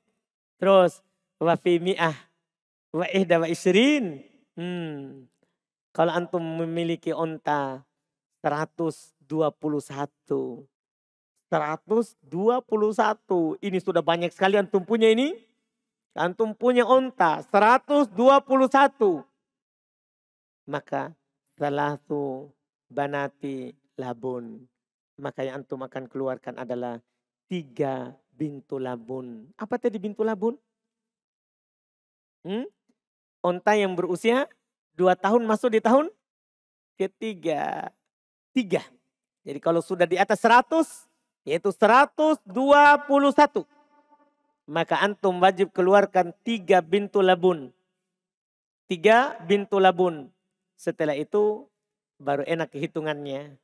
[SPEAKER 2] Terus. Wa fi mi'ah. Wa ihda wa isrin. Kalau antum memiliki onta 121. 121. Ini sudah banyak sekali antum punya ini. Antum punya onta 121. Maka salatu banati labun. Maka yang antum akan keluarkan adalah 3 bintu labun. Apa tadi bintu labun? Onta yang berusia 2 tahun masuk di tahun ketiga. 3. Jadi kalau sudah di atas 100, yaitu 121. Maka antum wajib keluarkan 3 bintu labun. 3 bintu labun. Setelah itu baru enak hitungannya.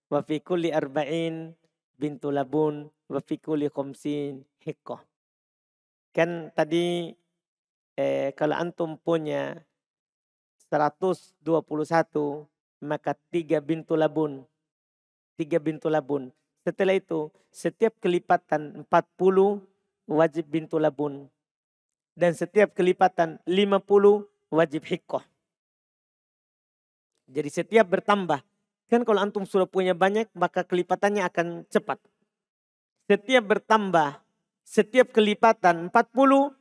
[SPEAKER 2] Wa fi kulli arba'in bintu labun. Wa fi kulli khamsin hikkoh. Kan tadi kalau antum punya 121 maka 3 bintu labun. 3 bintu labun. Setelah itu setiap kelipatan 40 wajib bintu labun. Dan setiap kelipatan 50 wajib hikkoh. Jadi setiap bertambah. Kan kalau antum sudah punya banyak maka kelipatannya akan cepat. Setiap bertambah, setiap kelipatan 40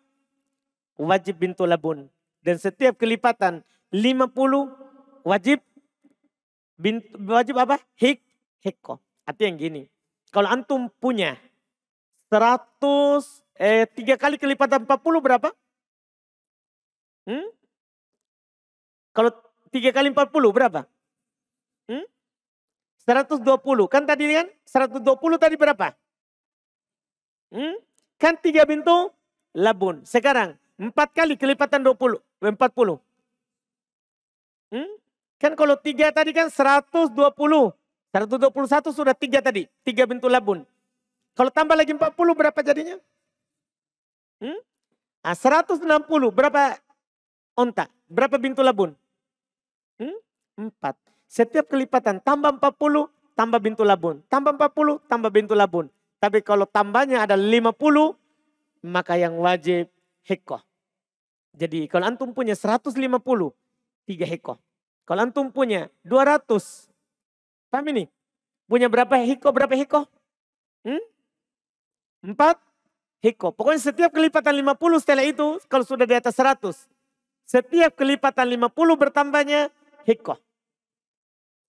[SPEAKER 2] wajib bintu labun. Dan setiap kelipatan 50 wajib apa? Hikkoh. Artinya yang gini. Kalau antum punya 3 kali kelipatan 40 berapa? Kalau 3 kali 40 berapa? 120. Kan tadi kan 120 tadi berapa? Kan 3 bintu labun. Sekarang 4 kali kelipatan 40. Kan kalau 3 tadi kan 120. 121 sudah 3 tadi. 3 bintu labun. Kalau tambah lagi 40 berapa jadinya? 160 berapa onta? Berapa bintu labun? 4. Setiap kelipatan tambah 40 tambah bintu labun. Tambah 40 tambah bintu labun. Tapi kalau tambahnya ada 50 maka yang wajib hikkoh. Jadi kalau antum punya 150 3 hikkoh. Kalau antum punya 200. Paham ini? Punya berapa hikkoh? 4 hikkoh. Pokoknya setiap kelipatan 50 setelah itu kalau sudah di atas 100. Setiap kelipatan 50 bertambahnya hikkoh.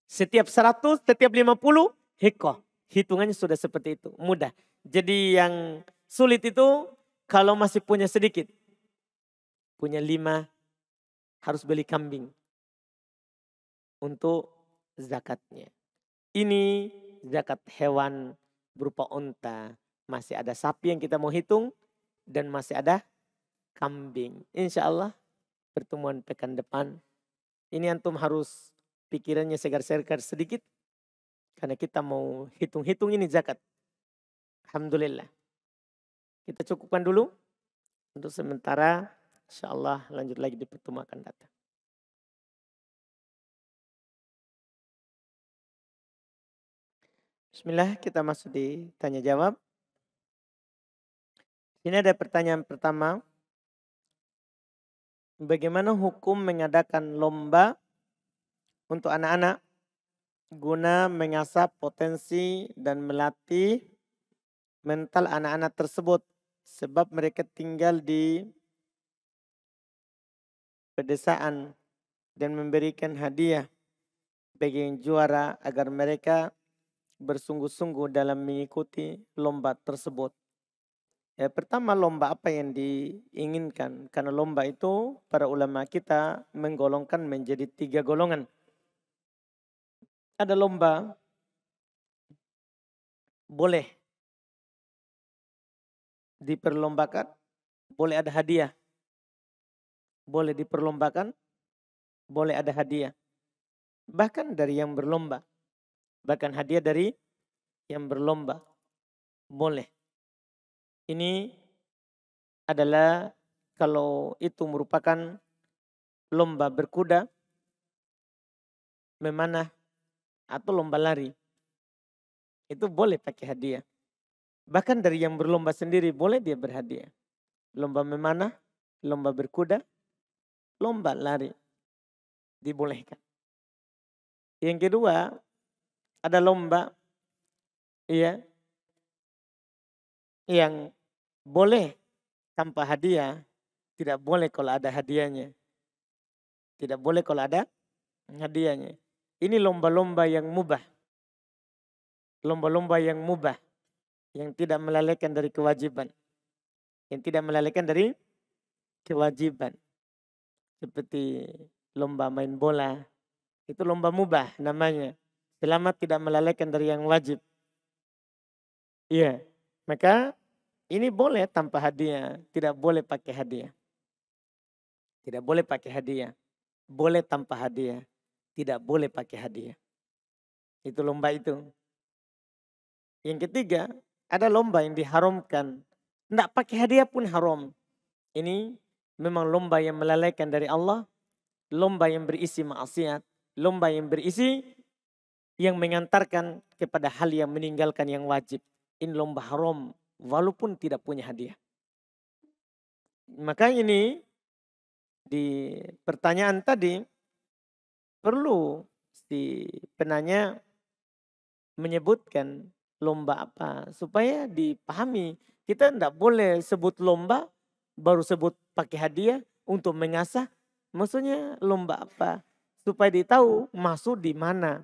[SPEAKER 2] Setiap 100, setiap 50 hikkoh. Hitungannya sudah seperti itu. Mudah. Jadi yang sulit itu kalau masih punya sedikit. Punya 5 harus beli kambing. Untuk zakatnya. Ini zakat hewan berupa onta. Masih ada sapi yang kita mau hitung. Dan masih ada kambing. Insya Allah pertemuan pekan depan. Ini antum harus pikirannya segar-segar sedikit. Karena kita mau hitung-hitung ini zakat. Alhamdulillah. Kita cukupkan dulu. Untuk sementara insya Allah lanjut lagi di pertemuan akan datang. Bismillah, kita masuk di tanya jawab. Ini ada pertanyaan pertama. Bagaimana hukum mengadakan lomba untuk anak-anak guna mengasah potensi dan melatih mental anak-anak tersebut. Sebab mereka tinggal di pedesaan dan memberikan hadiah bagi yang juara agar mereka bersungguh-sungguh dalam mengikuti lomba tersebut. Ya, pertama, lomba apa yang diinginkan? Karena lomba itu para ulama kita menggolongkan menjadi 3 golongan. Ada lomba boleh diperlombakan, boleh ada hadiah. Boleh diperlombakan, boleh ada hadiah. Bahkan dari yang berlomba. Bahkan hadiah dari yang berlomba. Boleh. Ini adalah kalau itu merupakan lomba berkuda, memanah, atau lomba lari. Itu boleh pakai hadiah. Bahkan dari yang berlomba sendiri boleh dia berhadiah. Lomba memanah, lomba berkuda, lomba lari. Dibolehkan. Yang kedua, ada lomba yang boleh tanpa hadiah, tidak boleh kalau ada hadiahnya. Tidak boleh kalau ada hadiahnya. Ini lomba-lomba yang mubah. Lomba-lomba yang mubah. Yang tidak melalaikan dari kewajiban. Yang tidak melalaikan dari kewajiban. Seperti lomba main bola. Itu lomba mubah namanya. Selama tidak melalaikan dari yang wajib. Iya. Maka ini boleh tanpa hadiah. Tidak boleh pakai hadiah. Tidak boleh pakai hadiah. Boleh tanpa hadiah. Tidak boleh pakai hadiah. Itu lomba itu. Yang ketiga, ada lomba yang diharamkan. Tidak pakai hadiah pun haram. Ini memang lomba yang melalaikan dari Allah. Lomba yang berisi maksiat. Lomba yang berisi yang mengantarkan kepada hal yang meninggalkan yang wajib. Ini lomba haram. Walaupun tidak punya hadiah. Maka ini di pertanyaan tadi perlu si penanya menyebutkan lomba apa supaya dipahami. Kita tidak boleh sebut lomba baru sebut pakai hadiah untuk mengasah. Maksudnya lomba apa supaya ditahu masuk di mana.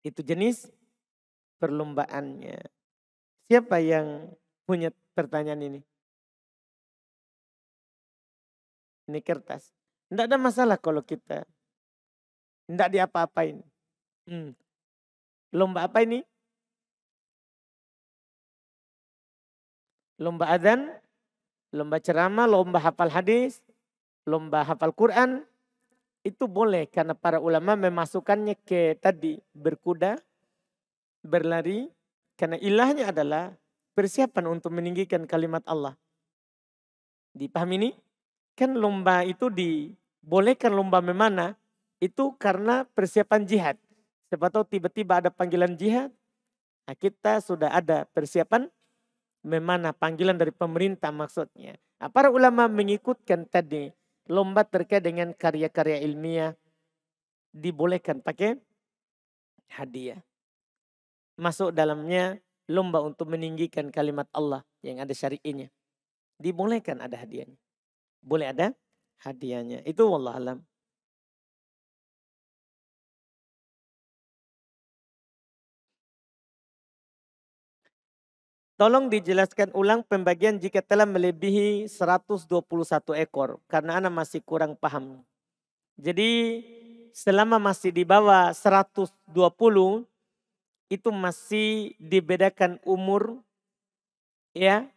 [SPEAKER 2] Itu jenis perlombaannya. Siapa yang punya pertanyaan ini? Ini kertas. Tidak ada masalah kalau kita tidak diapa-apain. Lomba apa ini? Lomba adzan, lomba ceramah, lomba hafal hadis, lomba hafal Quran. Itu boleh karena para ulama memasukkannya ke tadi berkuda, berlari. Karena ilahnya adalah persiapan untuk meninggikan kalimat Allah. Dipahami ini? Kan lomba itu dibolehkan lomba memanah. Itu karena persiapan jihad. Siapa tahu tiba-tiba ada panggilan jihad. Nah, kita sudah ada persiapan memanah, panggilan dari pemerintah maksudnya. Nah, para ulama mengikutkan tadi lomba terkait dengan karya-karya ilmiah. Dibolehkan pakai hadiah. Masuk dalamnya lomba untuk meninggikan kalimat Allah yang ada syari'inya. Dibolehkan ada hadiahnya. Boleh ada hadiahnya. Itu wallah alam. Tolong dijelaskan ulang pembagian jika telah melebihi 121 ekor. Karena anak masih kurang paham. Jadi selama masih di bawah 120 itu masih dibedakan umur ya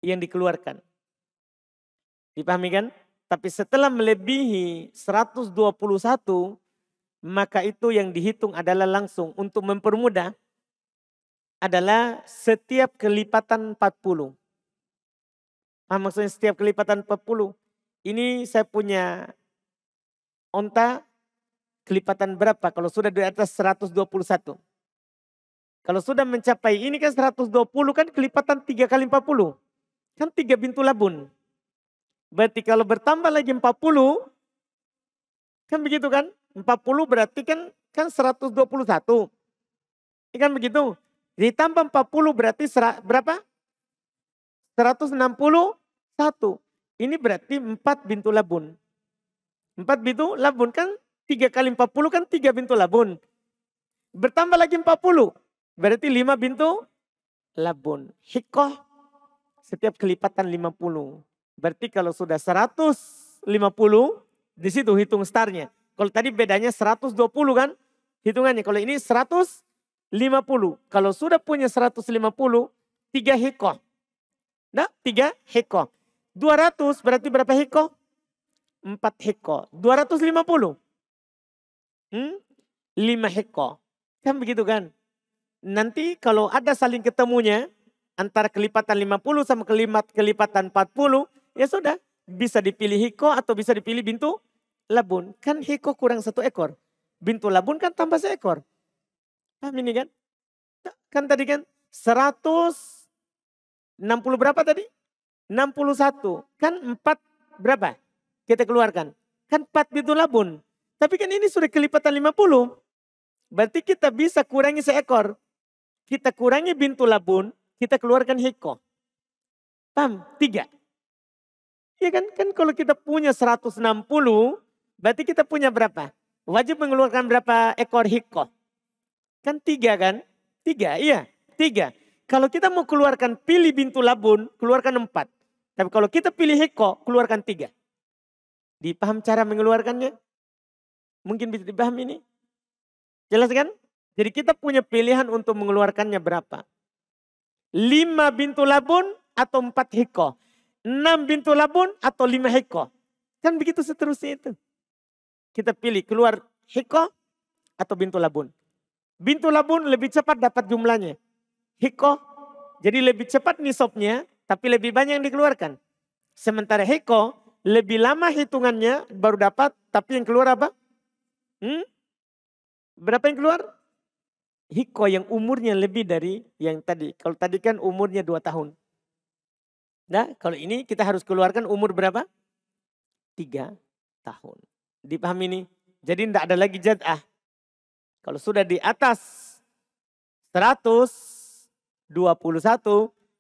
[SPEAKER 2] yang dikeluarkan. Dipahami kan? Tapi setelah melebihi 121 maka itu yang dihitung adalah langsung untuk mempermudah adalah setiap kelipatan 40. Maksudnya setiap kelipatan 40. Ini saya punya onta kelipatan berapa kalau sudah di atas 121. Kalau sudah mencapai ini kan 120 kan kelipatan 3 kali 40. Kan 3 bintu labun. Berarti kalau bertambah lagi 40 kan begitu kan? 40 berarti kan 121. Kan begitu. Ditambah 40 berarti berapa? 161. Ini berarti 4 bintu labun. 4 bintu labun kan 3 kali 40 kan 3 bintu labun. Bertambah lagi 40. Berarti 5 bintu labun. Hikoh setiap kelipatan 50. Berarti kalau sudah 150 di situ hitung startnya. Kalau tadi bedanya 120 kan hitungannya. Kalau ini 150. Kalau sudah punya 150, 3 hikoh. Nah, 3 hikoh. 200 berarti berapa hikoh? 4 hikoh. 250. 5 hikoh. Kan begitu kan? Nanti kalau ada saling ketemunya antara kelipatan 50 sama kelipatan 40, ya sudah. Bisa dipilih hikoh atau bisa dipilih bintu labun. Kan hikoh kurang 1 ekor. Bintu labun kan tambah seekor. Paham ini kan? Kan tadi kan 160 berapa tadi? 61. Kan 4 berapa? Kita keluarkan. Kan 4 bintu labun. Tapi kan ini sudah kelipatan 50. Berarti kita bisa kurangi seekor. Kita kurangi bintu labun, kita keluarkan hikoh. Paham? 3. Ya kan kalau kita punya 160, berarti kita punya berapa? Wajib mengeluarkan berapa ekor hikoh? Kan 3 kan? 3, iya 3. Kalau kita mau keluarkan pilih bintu labun, keluarkan 4. Tapi kalau kita pilih hikoh, keluarkan 3. Dipaham cara mengeluarkannya? Mungkin bisa dipahami ini? Jelas kan? Jadi kita punya pilihan untuk mengeluarkannya berapa? 5 bintu labun atau 4 hikoh. 6 bintu labun atau 5 hikoh. Kan begitu seterusnya itu. Kita pilih keluar hikoh atau bintu labun. Bintu labun lebih cepat dapat jumlahnya. Hikoh jadi lebih cepat nisabnya tapi lebih banyak yang dikeluarkan. Sementara hikoh lebih lama hitungannya baru dapat tapi yang keluar apa? Berapa yang keluar? Hikoh yang umurnya lebih dari yang tadi. Kalau tadi kan umurnya 2 tahun. Nah kalau ini kita harus keluarkan umur berapa? 3 tahun. Dipahami ini? Jadi tidak ada lagi jad'ah. Kalau sudah di atas 121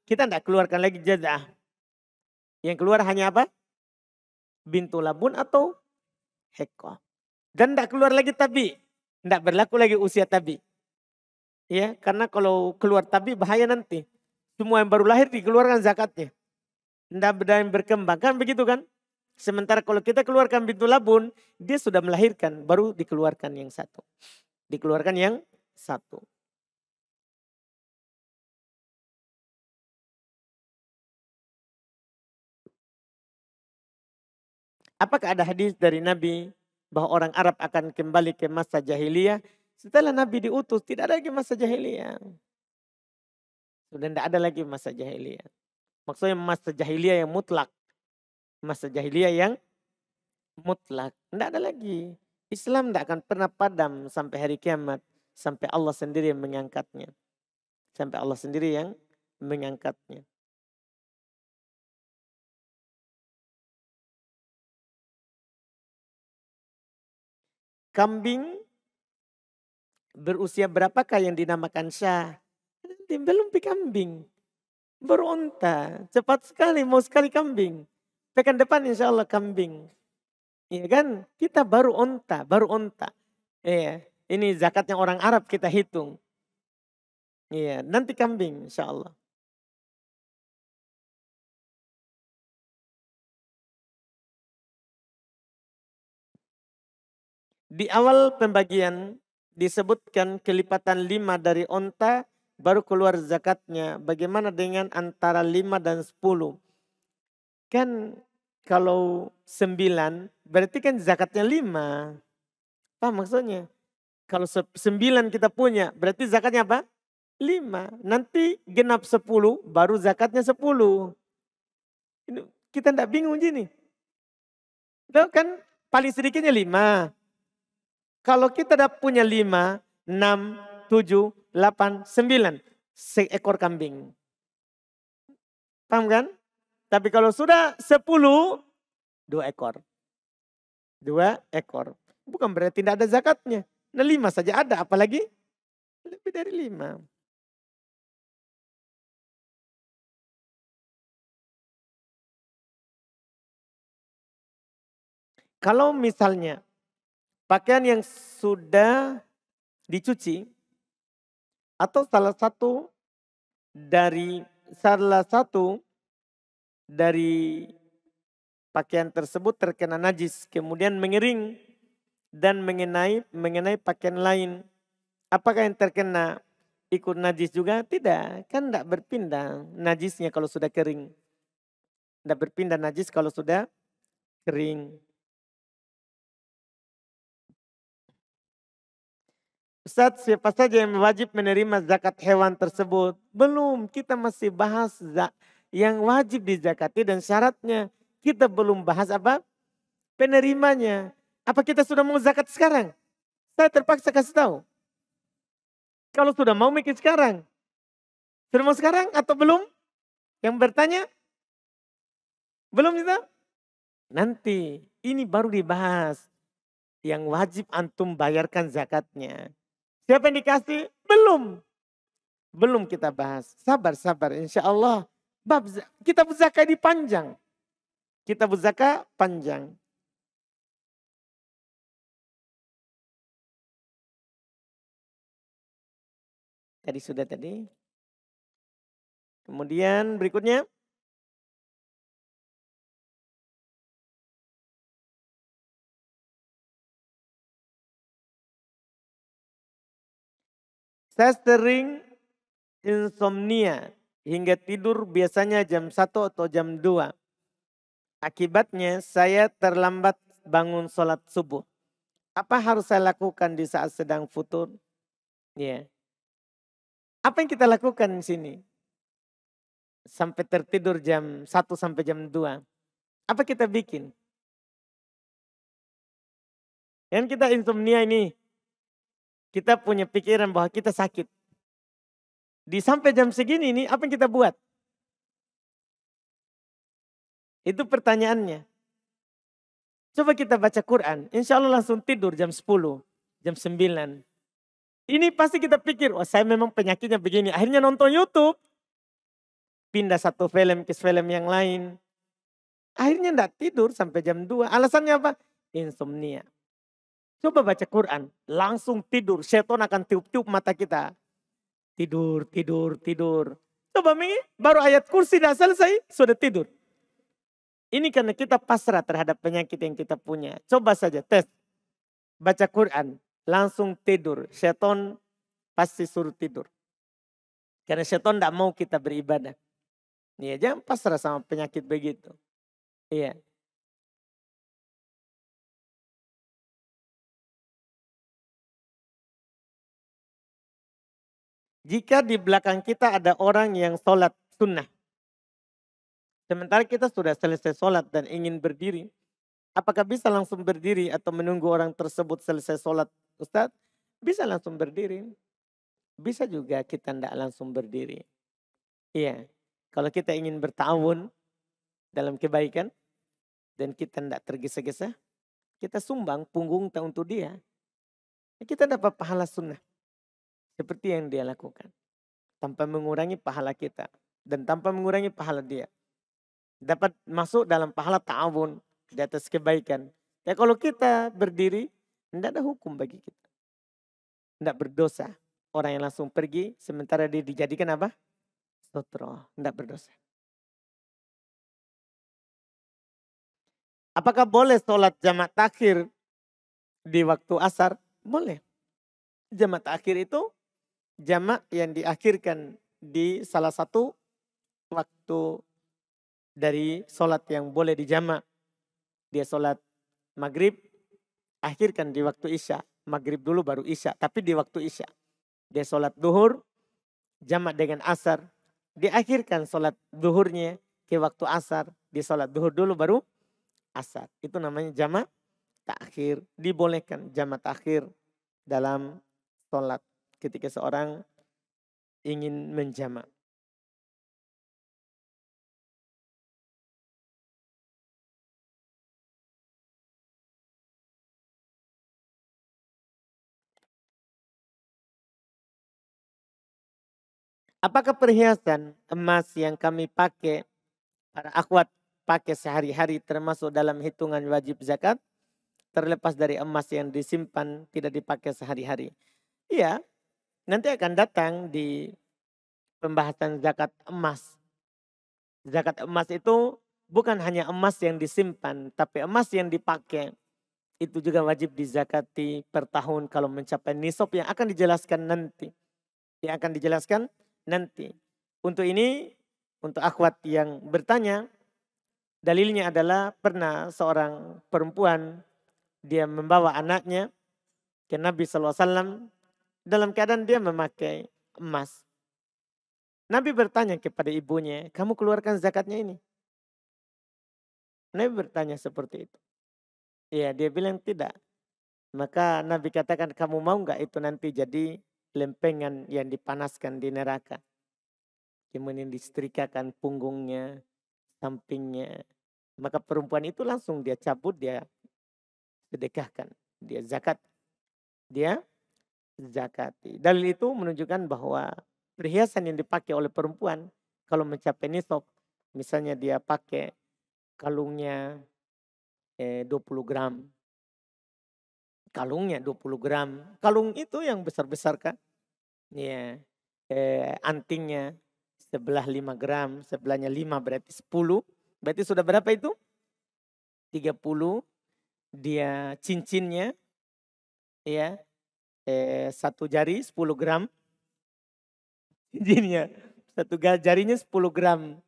[SPEAKER 2] kita tidak keluarkan lagi jad'ah. Yang keluar hanya apa? Bintu labun atau hikoh. Dan tidak keluar lagi tabi. Tidak berlaku lagi usia tabi. Ya, karena kalau keluar tabi bahaya nanti. Semua yang baru lahir dikeluarkan zakatnya. Tidak ada yang berkembang. Kan begitu kan? Sementara kalau kita keluarkan bintu labun, dia sudah melahirkan. Baru dikeluarkan yang satu. Dikeluarkan yang satu. Apakah ada hadis dari Nabi bahwa orang Arab akan kembali ke masa jahiliyah? Setelah Nabi diutus tidak ada lagi masa jahiliyah. Sudah tidak ada lagi masa jahiliyah. Maksudnya masa jahiliyah yang mutlak. Masa jahiliyah yang mutlak. Tidak ada lagi. Islam tidak akan pernah padam sampai hari kiamat. Sampai Allah sendiri yang mengangkatnya. Sampai Allah sendiri yang mengangkatnya. Kambing berusia berapakah yang dinamakan syah? Belum kambing. Baru unta. Cepat sekali mau sekali kambing. Pekan depan insya Allah kambing. Iya kan? Kita baru unta. Iya. Ini zakatnya orang Arab kita hitung. Iya. Nanti kambing insya Allah. Di awal pembagian disebutkan kelipatan 5 dari unta baru keluar zakatnya. Bagaimana dengan antara 5 dan 10? Kan kalau 9 berarti kan zakatnya 5. Apa maksudnya? Kalau 9 kita punya berarti zakatnya apa? 5. Nanti genap 10 baru zakatnya 10. Kita tidak bingung gini. Itu kan paling sedikitnya 5. Kalau kita punya 5, 6, 7, 8, 9. Seekor kambing. Paham kan? Tapi kalau sudah 10, 2 ekor. 2 ekor. Bukan berarti tidak ada zakatnya. Nah 5 saja ada, apalagi lebih dari 5. Kalau misalnya pakaian yang sudah dicuci atau salah satu dari pakaian tersebut terkena najis kemudian mengering dan mengenai pakaian lain, apakah yang terkena ikut najis juga? Tidak, kan tidak berpindah najisnya kalau sudah kering. Tidak berpindah najis kalau sudah kering. Ustaz, siapa saja yang wajib menerima zakat hewan tersebut? Belum, kita masih bahas yang wajib dizakati dan syaratnya. Kita belum bahas apa? Penerimanya. Apa kita sudah mau zakat sekarang? Saya terpaksa kasih tahu. Kalau sudah mau mikir sekarang. Sudah mau sekarang atau belum? Yang bertanya? Belum itu? Nanti, ini baru dibahas. Yang wajib antum bayarkan zakatnya. Siapa yang dikasih? Belum. Belum kita bahas. Sabar. Insya Allah. Kita zakat di panjang. Kita zakat panjang. Tadi sudah tadi. Kemudian berikutnya. Saya sering insomnia hingga tidur biasanya jam 1 atau jam 2. Akibatnya saya terlambat bangun sholat subuh. Apa harus saya lakukan di saat sedang futur? Ya. Apa yang kita lakukan di sini? Sampai tertidur jam 1 sampai jam 2. Apa kita bikin? Yang kita insomnia ini, kita punya pikiran bahwa kita sakit. Di sampai jam segini ini, apa yang kita buat? Itu pertanyaannya. Coba kita baca Quran, insya Allah langsung tidur jam 10, jam 9. Ini pasti kita pikir, oh saya memang penyakitnya begini. Akhirnya nonton YouTube. Pindah satu film ke film yang lain. Akhirnya enggak tidur sampai jam 2. Alasannya apa? Insomnia. Coba baca Quran, langsung tidur. Setan akan tiup-tiup mata kita. Tidur. Coba baru ayat kursi dah selesai, sudah tidur. Ini karena kita pasrah terhadap penyakit yang kita punya. Coba saja tes. Baca Quran, langsung tidur. Setan pasti suruh tidur. Karena setan tidak mau kita beribadah. Ya, jangan pasrah sama penyakit begitu. Iya. Jika di belakang kita ada orang yang sholat sunnah. Sementara kita sudah selesai sholat dan ingin berdiri. Apakah bisa langsung berdiri atau menunggu orang tersebut selesai sholat? Ustaz, bisa langsung berdiri. Bisa juga kita tidak langsung berdiri. Iya. Kalau kita ingin bertawun dalam kebaikan. Dan kita tidak tergesa-gesa. Kita sumbang punggung untuk dia. Kita dapat pahala sunnah. Seperti yang dia lakukan. Tanpa mengurangi pahala kita. Dan tanpa mengurangi pahala dia. Dapat masuk dalam pahala ta'awun. Di atas kebaikan. Ya kalau kita berdiri. Tidak ada hukum bagi kita. Tidak berdosa. Orang yang langsung pergi. Sementara dia dijadikan apa? Sutra. Tidak berdosa. Apakah boleh sholat jamak takhir di waktu asar? Boleh. Jamak takhir itu jamak yang diakhirkan di salah satu waktu dari sholat yang boleh dijamak. Dia sholat maghrib, akhirkan di waktu isya. Maghrib dulu baru isya, tapi di waktu isya. Dia sholat duhur, jamak dengan asar. Diakhirkan sholat duhurnya ke waktu asar. Dia sholat duhur dulu baru asar. Itu namanya jamak takhir. Dibolehkan jamak takhir dalam sholat. Ketika seorang ingin menjamak. Apakah perhiasan emas yang kami pakai, para akhwat pakai sehari-hari termasuk dalam hitungan wajib zakat? Terlepas dari emas yang disimpan tidak dipakai sehari-hari. Iya, nanti akan datang di pembahasan zakat emas. Zakat emas itu bukan hanya emas yang disimpan, tapi emas yang dipakai. Itu juga wajib dizakati per tahun kalau mencapai nisab yang akan dijelaskan nanti. Yang akan dijelaskan nanti. Untuk ini, untuk akhwat yang bertanya, dalilnya adalah pernah seorang perempuan, dia membawa anaknya ke Nabi SAW dalam keadaan dia memakai emas. Nabi bertanya kepada ibunya, kamu keluarkan zakatnya ini? Nabi bertanya seperti itu. Iya, dia bilang tidak. Maka Nabi katakan, kamu mau nggak itu nanti jadi lempengan yang dipanaskan di neraka. Kemudian disetrikakan punggungnya, sampingnya. Maka perempuan itu langsung dia cabut, dia sedekahkan. Dia zakat. Dia zakati. Dalil itu menunjukkan bahwa perhiasan yang dipakai oleh perempuan kalau mencapai nisab, misalnya dia pakai kalungnya 20 gram. Kalungnya 20 gram. Kalung itu yang besar-besar kan? Ya. Antingnya sebelah 5 gram, sebelahnya 5 berarti 10. Berarti sudah berapa itu? 30. Dia cincinnya ya, satu jari 10 gram. Cincinnya satu jarinya 10 gram.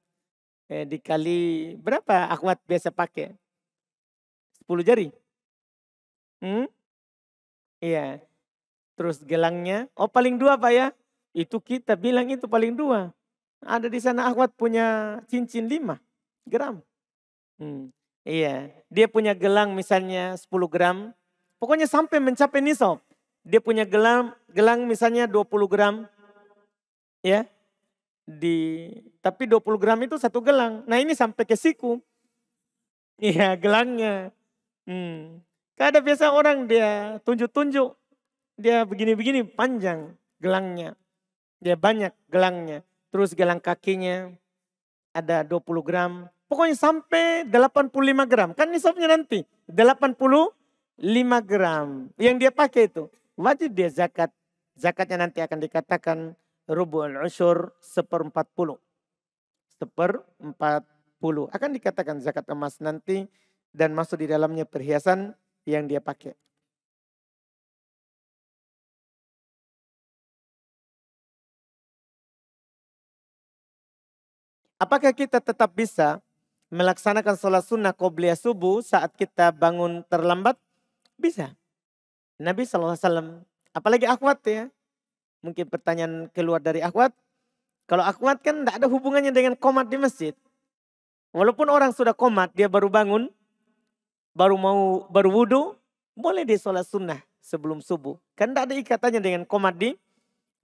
[SPEAKER 2] Dikali berapa akhwat biasa pakai? 10 jari? Iya. Terus gelangnya, oh paling 2 Pak ya? Itu kita bilang itu paling 2. Ada di sana akhwat punya cincin 5 gram. Iya, dia punya gelang misalnya 10 gram. Pokoknya sampai mencapai nisab. Dia punya gelang misalnya 20 gram. Ya, tapi 20 gram itu satu gelang. Nah ini sampai ke siku. Iya gelangnya. Kada biasa orang dia tunjuk-tunjuk. Dia begini-begini panjang gelangnya. Dia banyak gelangnya. Terus gelang kakinya ada 20 gram. Pokoknya sampai 85 gram. Kan nisabnya nanti 85 gram. Yang dia pakai itu. Wajib dia zakat. Zakatnya nanti akan dikatakan rubu'ul usyur 1/40. 1/40. Akan dikatakan zakat emas nanti. Dan masuk di dalamnya perhiasan yang dia pakai. Apakah kita tetap bisa melaksanakan sholat sunnah qobliyah subuh saat kita bangun terlambat? Bisa. Nabi SAW, apalagi akhwat ya. Mungkin pertanyaan keluar dari akhwat. Kalau akhwat kan tidak ada hubungannya dengan qomat di masjid. Walaupun orang sudah qomat, dia baru bangun, baru wudhu, boleh dia sholat sunnah sebelum subuh. Kan tidak ada ikatannya dengan qomat di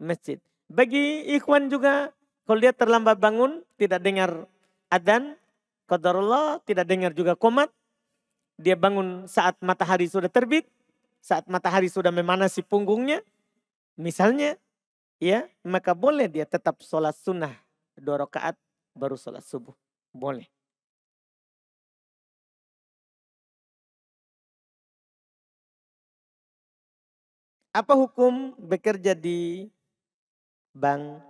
[SPEAKER 2] masjid. Bagi ikhwan juga, kalau dia terlambat bangun, tidak dengar adzan, qadarullah, tidak dengar juga qomat, dia bangun saat matahari sudah terbit, saat matahari sudah memanasi punggungnya, misalnya, ya, maka boleh dia tetap sholat sunnah 2 rakaat baru sholat subuh. Boleh. Apa hukum bekerja di bank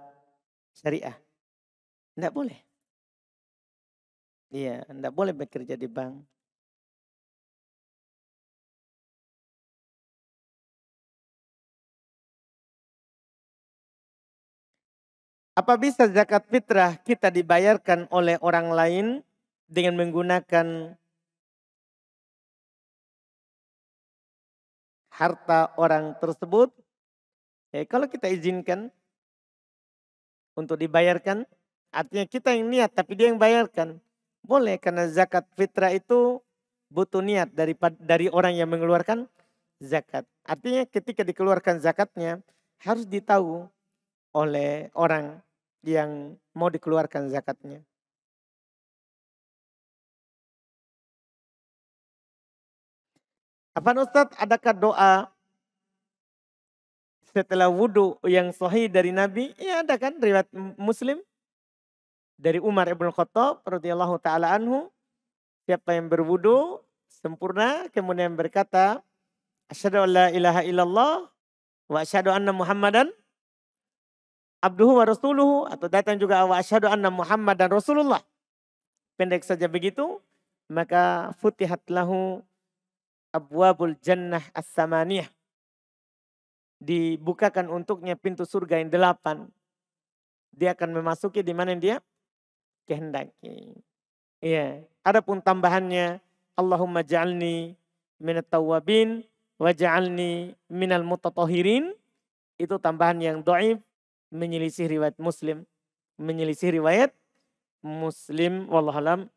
[SPEAKER 2] syariah? Tidak boleh. Iya, tidak boleh bekerja di bank. Apa bisa zakat fitrah kita dibayarkan oleh orang lain dengan menggunakan harta orang tersebut? Kalau kita izinkan untuk dibayarkan, artinya kita yang niat tapi dia yang bayarkan. Boleh karena zakat fitrah itu butuh niat dari orang yang mengeluarkan zakat. Artinya ketika dikeluarkan zakatnya harus ditahu oleh orang yang mau dikeluarkan zakatnya. Apa Ustadz, adakah doa setelah wudhu yang sahih dari Nabi, ya ada kan riwayat Muslim dari Umar ibn Khattab radhiyallahu taala anhu, siapa yang berwudhu sempurna kemudian berkata, asyhadu an la ilaha illallah wa asyhadu anna Muhammadan abduhu wa rasuluhu, atau datang juga wa asyhadu anna Muhammadan Rasulullah. Pendek saja begitu, maka futihat lahu abwabul jannah as-samaniyah. Dibukakan untuknya pintu surga yang 8. Dia akan memasuki di mana dia kehendaki. Iya. Adapun tambahannya, Allahumma ja'alni minat tawwabin wa ja'alni minal mutatahhirin, itu tambahan yang dhaif, menyelisih riwayat Muslim. Menyelisih riwayat Muslim, wallahu alam.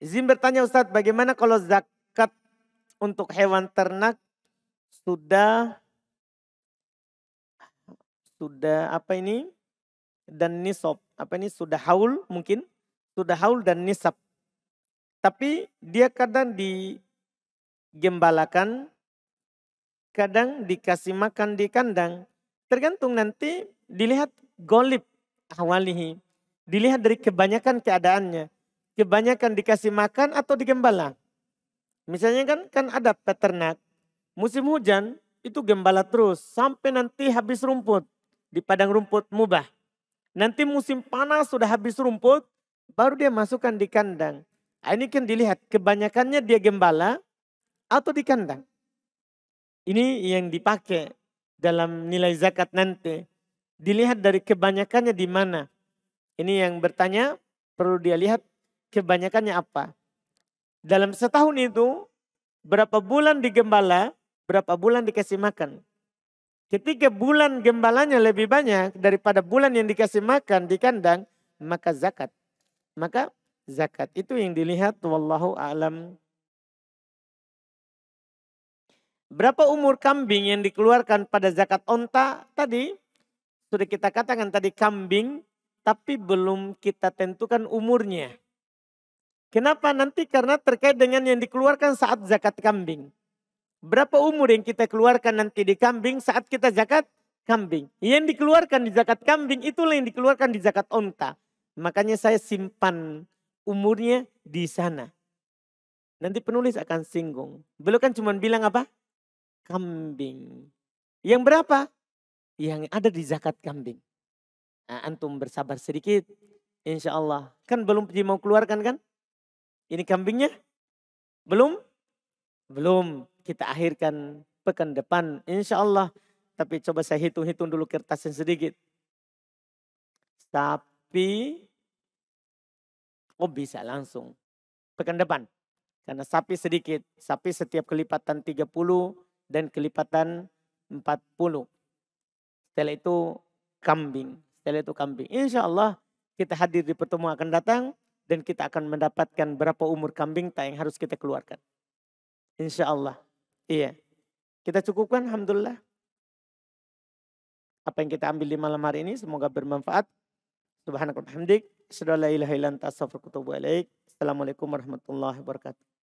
[SPEAKER 2] Izin bertanya Ustadz, bagaimana kalau zakat untuk hewan ternak sudah apa ini dan nisab, apa ini sudah haul, mungkin sudah haul dan nisab, tapi dia kadang digembalakan, kadang dikasih makan di kandang, tergantung nanti dilihat golib awalihi, dilihat dari kebanyakan keadaannya. Kebanyakan dikasih makan atau digembala. Misalnya kan ada peternak, musim hujan itu gembala terus sampai nanti habis rumput di padang rumput mubah. Nanti musim panas sudah habis rumput, baru dia masukkan di kandang. Nah, ini kan dilihat kebanyakannya dia gembala atau di kandang. Ini yang dipakai dalam nilai zakat nanti. Dilihat dari kebanyakannya di mana. Ini yang bertanya perlu dia lihat kebanyakannya apa. Dalam setahun itu berapa bulan digembala, berapa bulan dikasih makan. Ketika bulan gembalanya lebih banyak daripada bulan yang dikasih makan di kandang, maka zakat. Maka zakat itu yang dilihat, wallahu a'lam. Berapa umur kambing yang dikeluarkan pada zakat onta? Tadi sudah kita katakan tadi kambing, tapi belum kita tentukan umurnya. Kenapa? Nanti karena terkait dengan yang dikeluarkan saat zakat kambing. Berapa umur yang kita keluarkan nanti di kambing saat kita zakat kambing. Yang dikeluarkan di zakat kambing itulah yang dikeluarkan di zakat onta. Makanya saya simpan umurnya di sana. Nanti penulis akan singgung. Beliau kan cuma bilang apa? Kambing. Yang berapa? Yang ada di zakat kambing. Nah, antum bersabar sedikit. Insya Allah. Kan belum mau keluarkan kan? Ini kambingnya? Belum? Belum. Kita akhirkan pekan depan. Insya Allah. Tapi coba saya hitung-hitung dulu kertasnya sedikit. Sapi. Oh bisa langsung. Pekan depan. Karena sapi sedikit. Sapi setiap kelipatan 30 dan kelipatan 40. Setelah itu kambing. Insya Allah kita hadir di pertemuan akan datang. Dan kita akan mendapatkan berapa umur kambing yang harus kita keluarkan. Insya Allah. Iya. Kita cukupkan, alhamdulillah. Apa yang kita ambil di malam hari ini semoga bermanfaat. Subhanakallahumma wa bihamdik. Asyhadu an la ilaha illa anta astaghfiruka wa atubu ilaik. Assalamualaikum warahmatullahi wabarakatuh.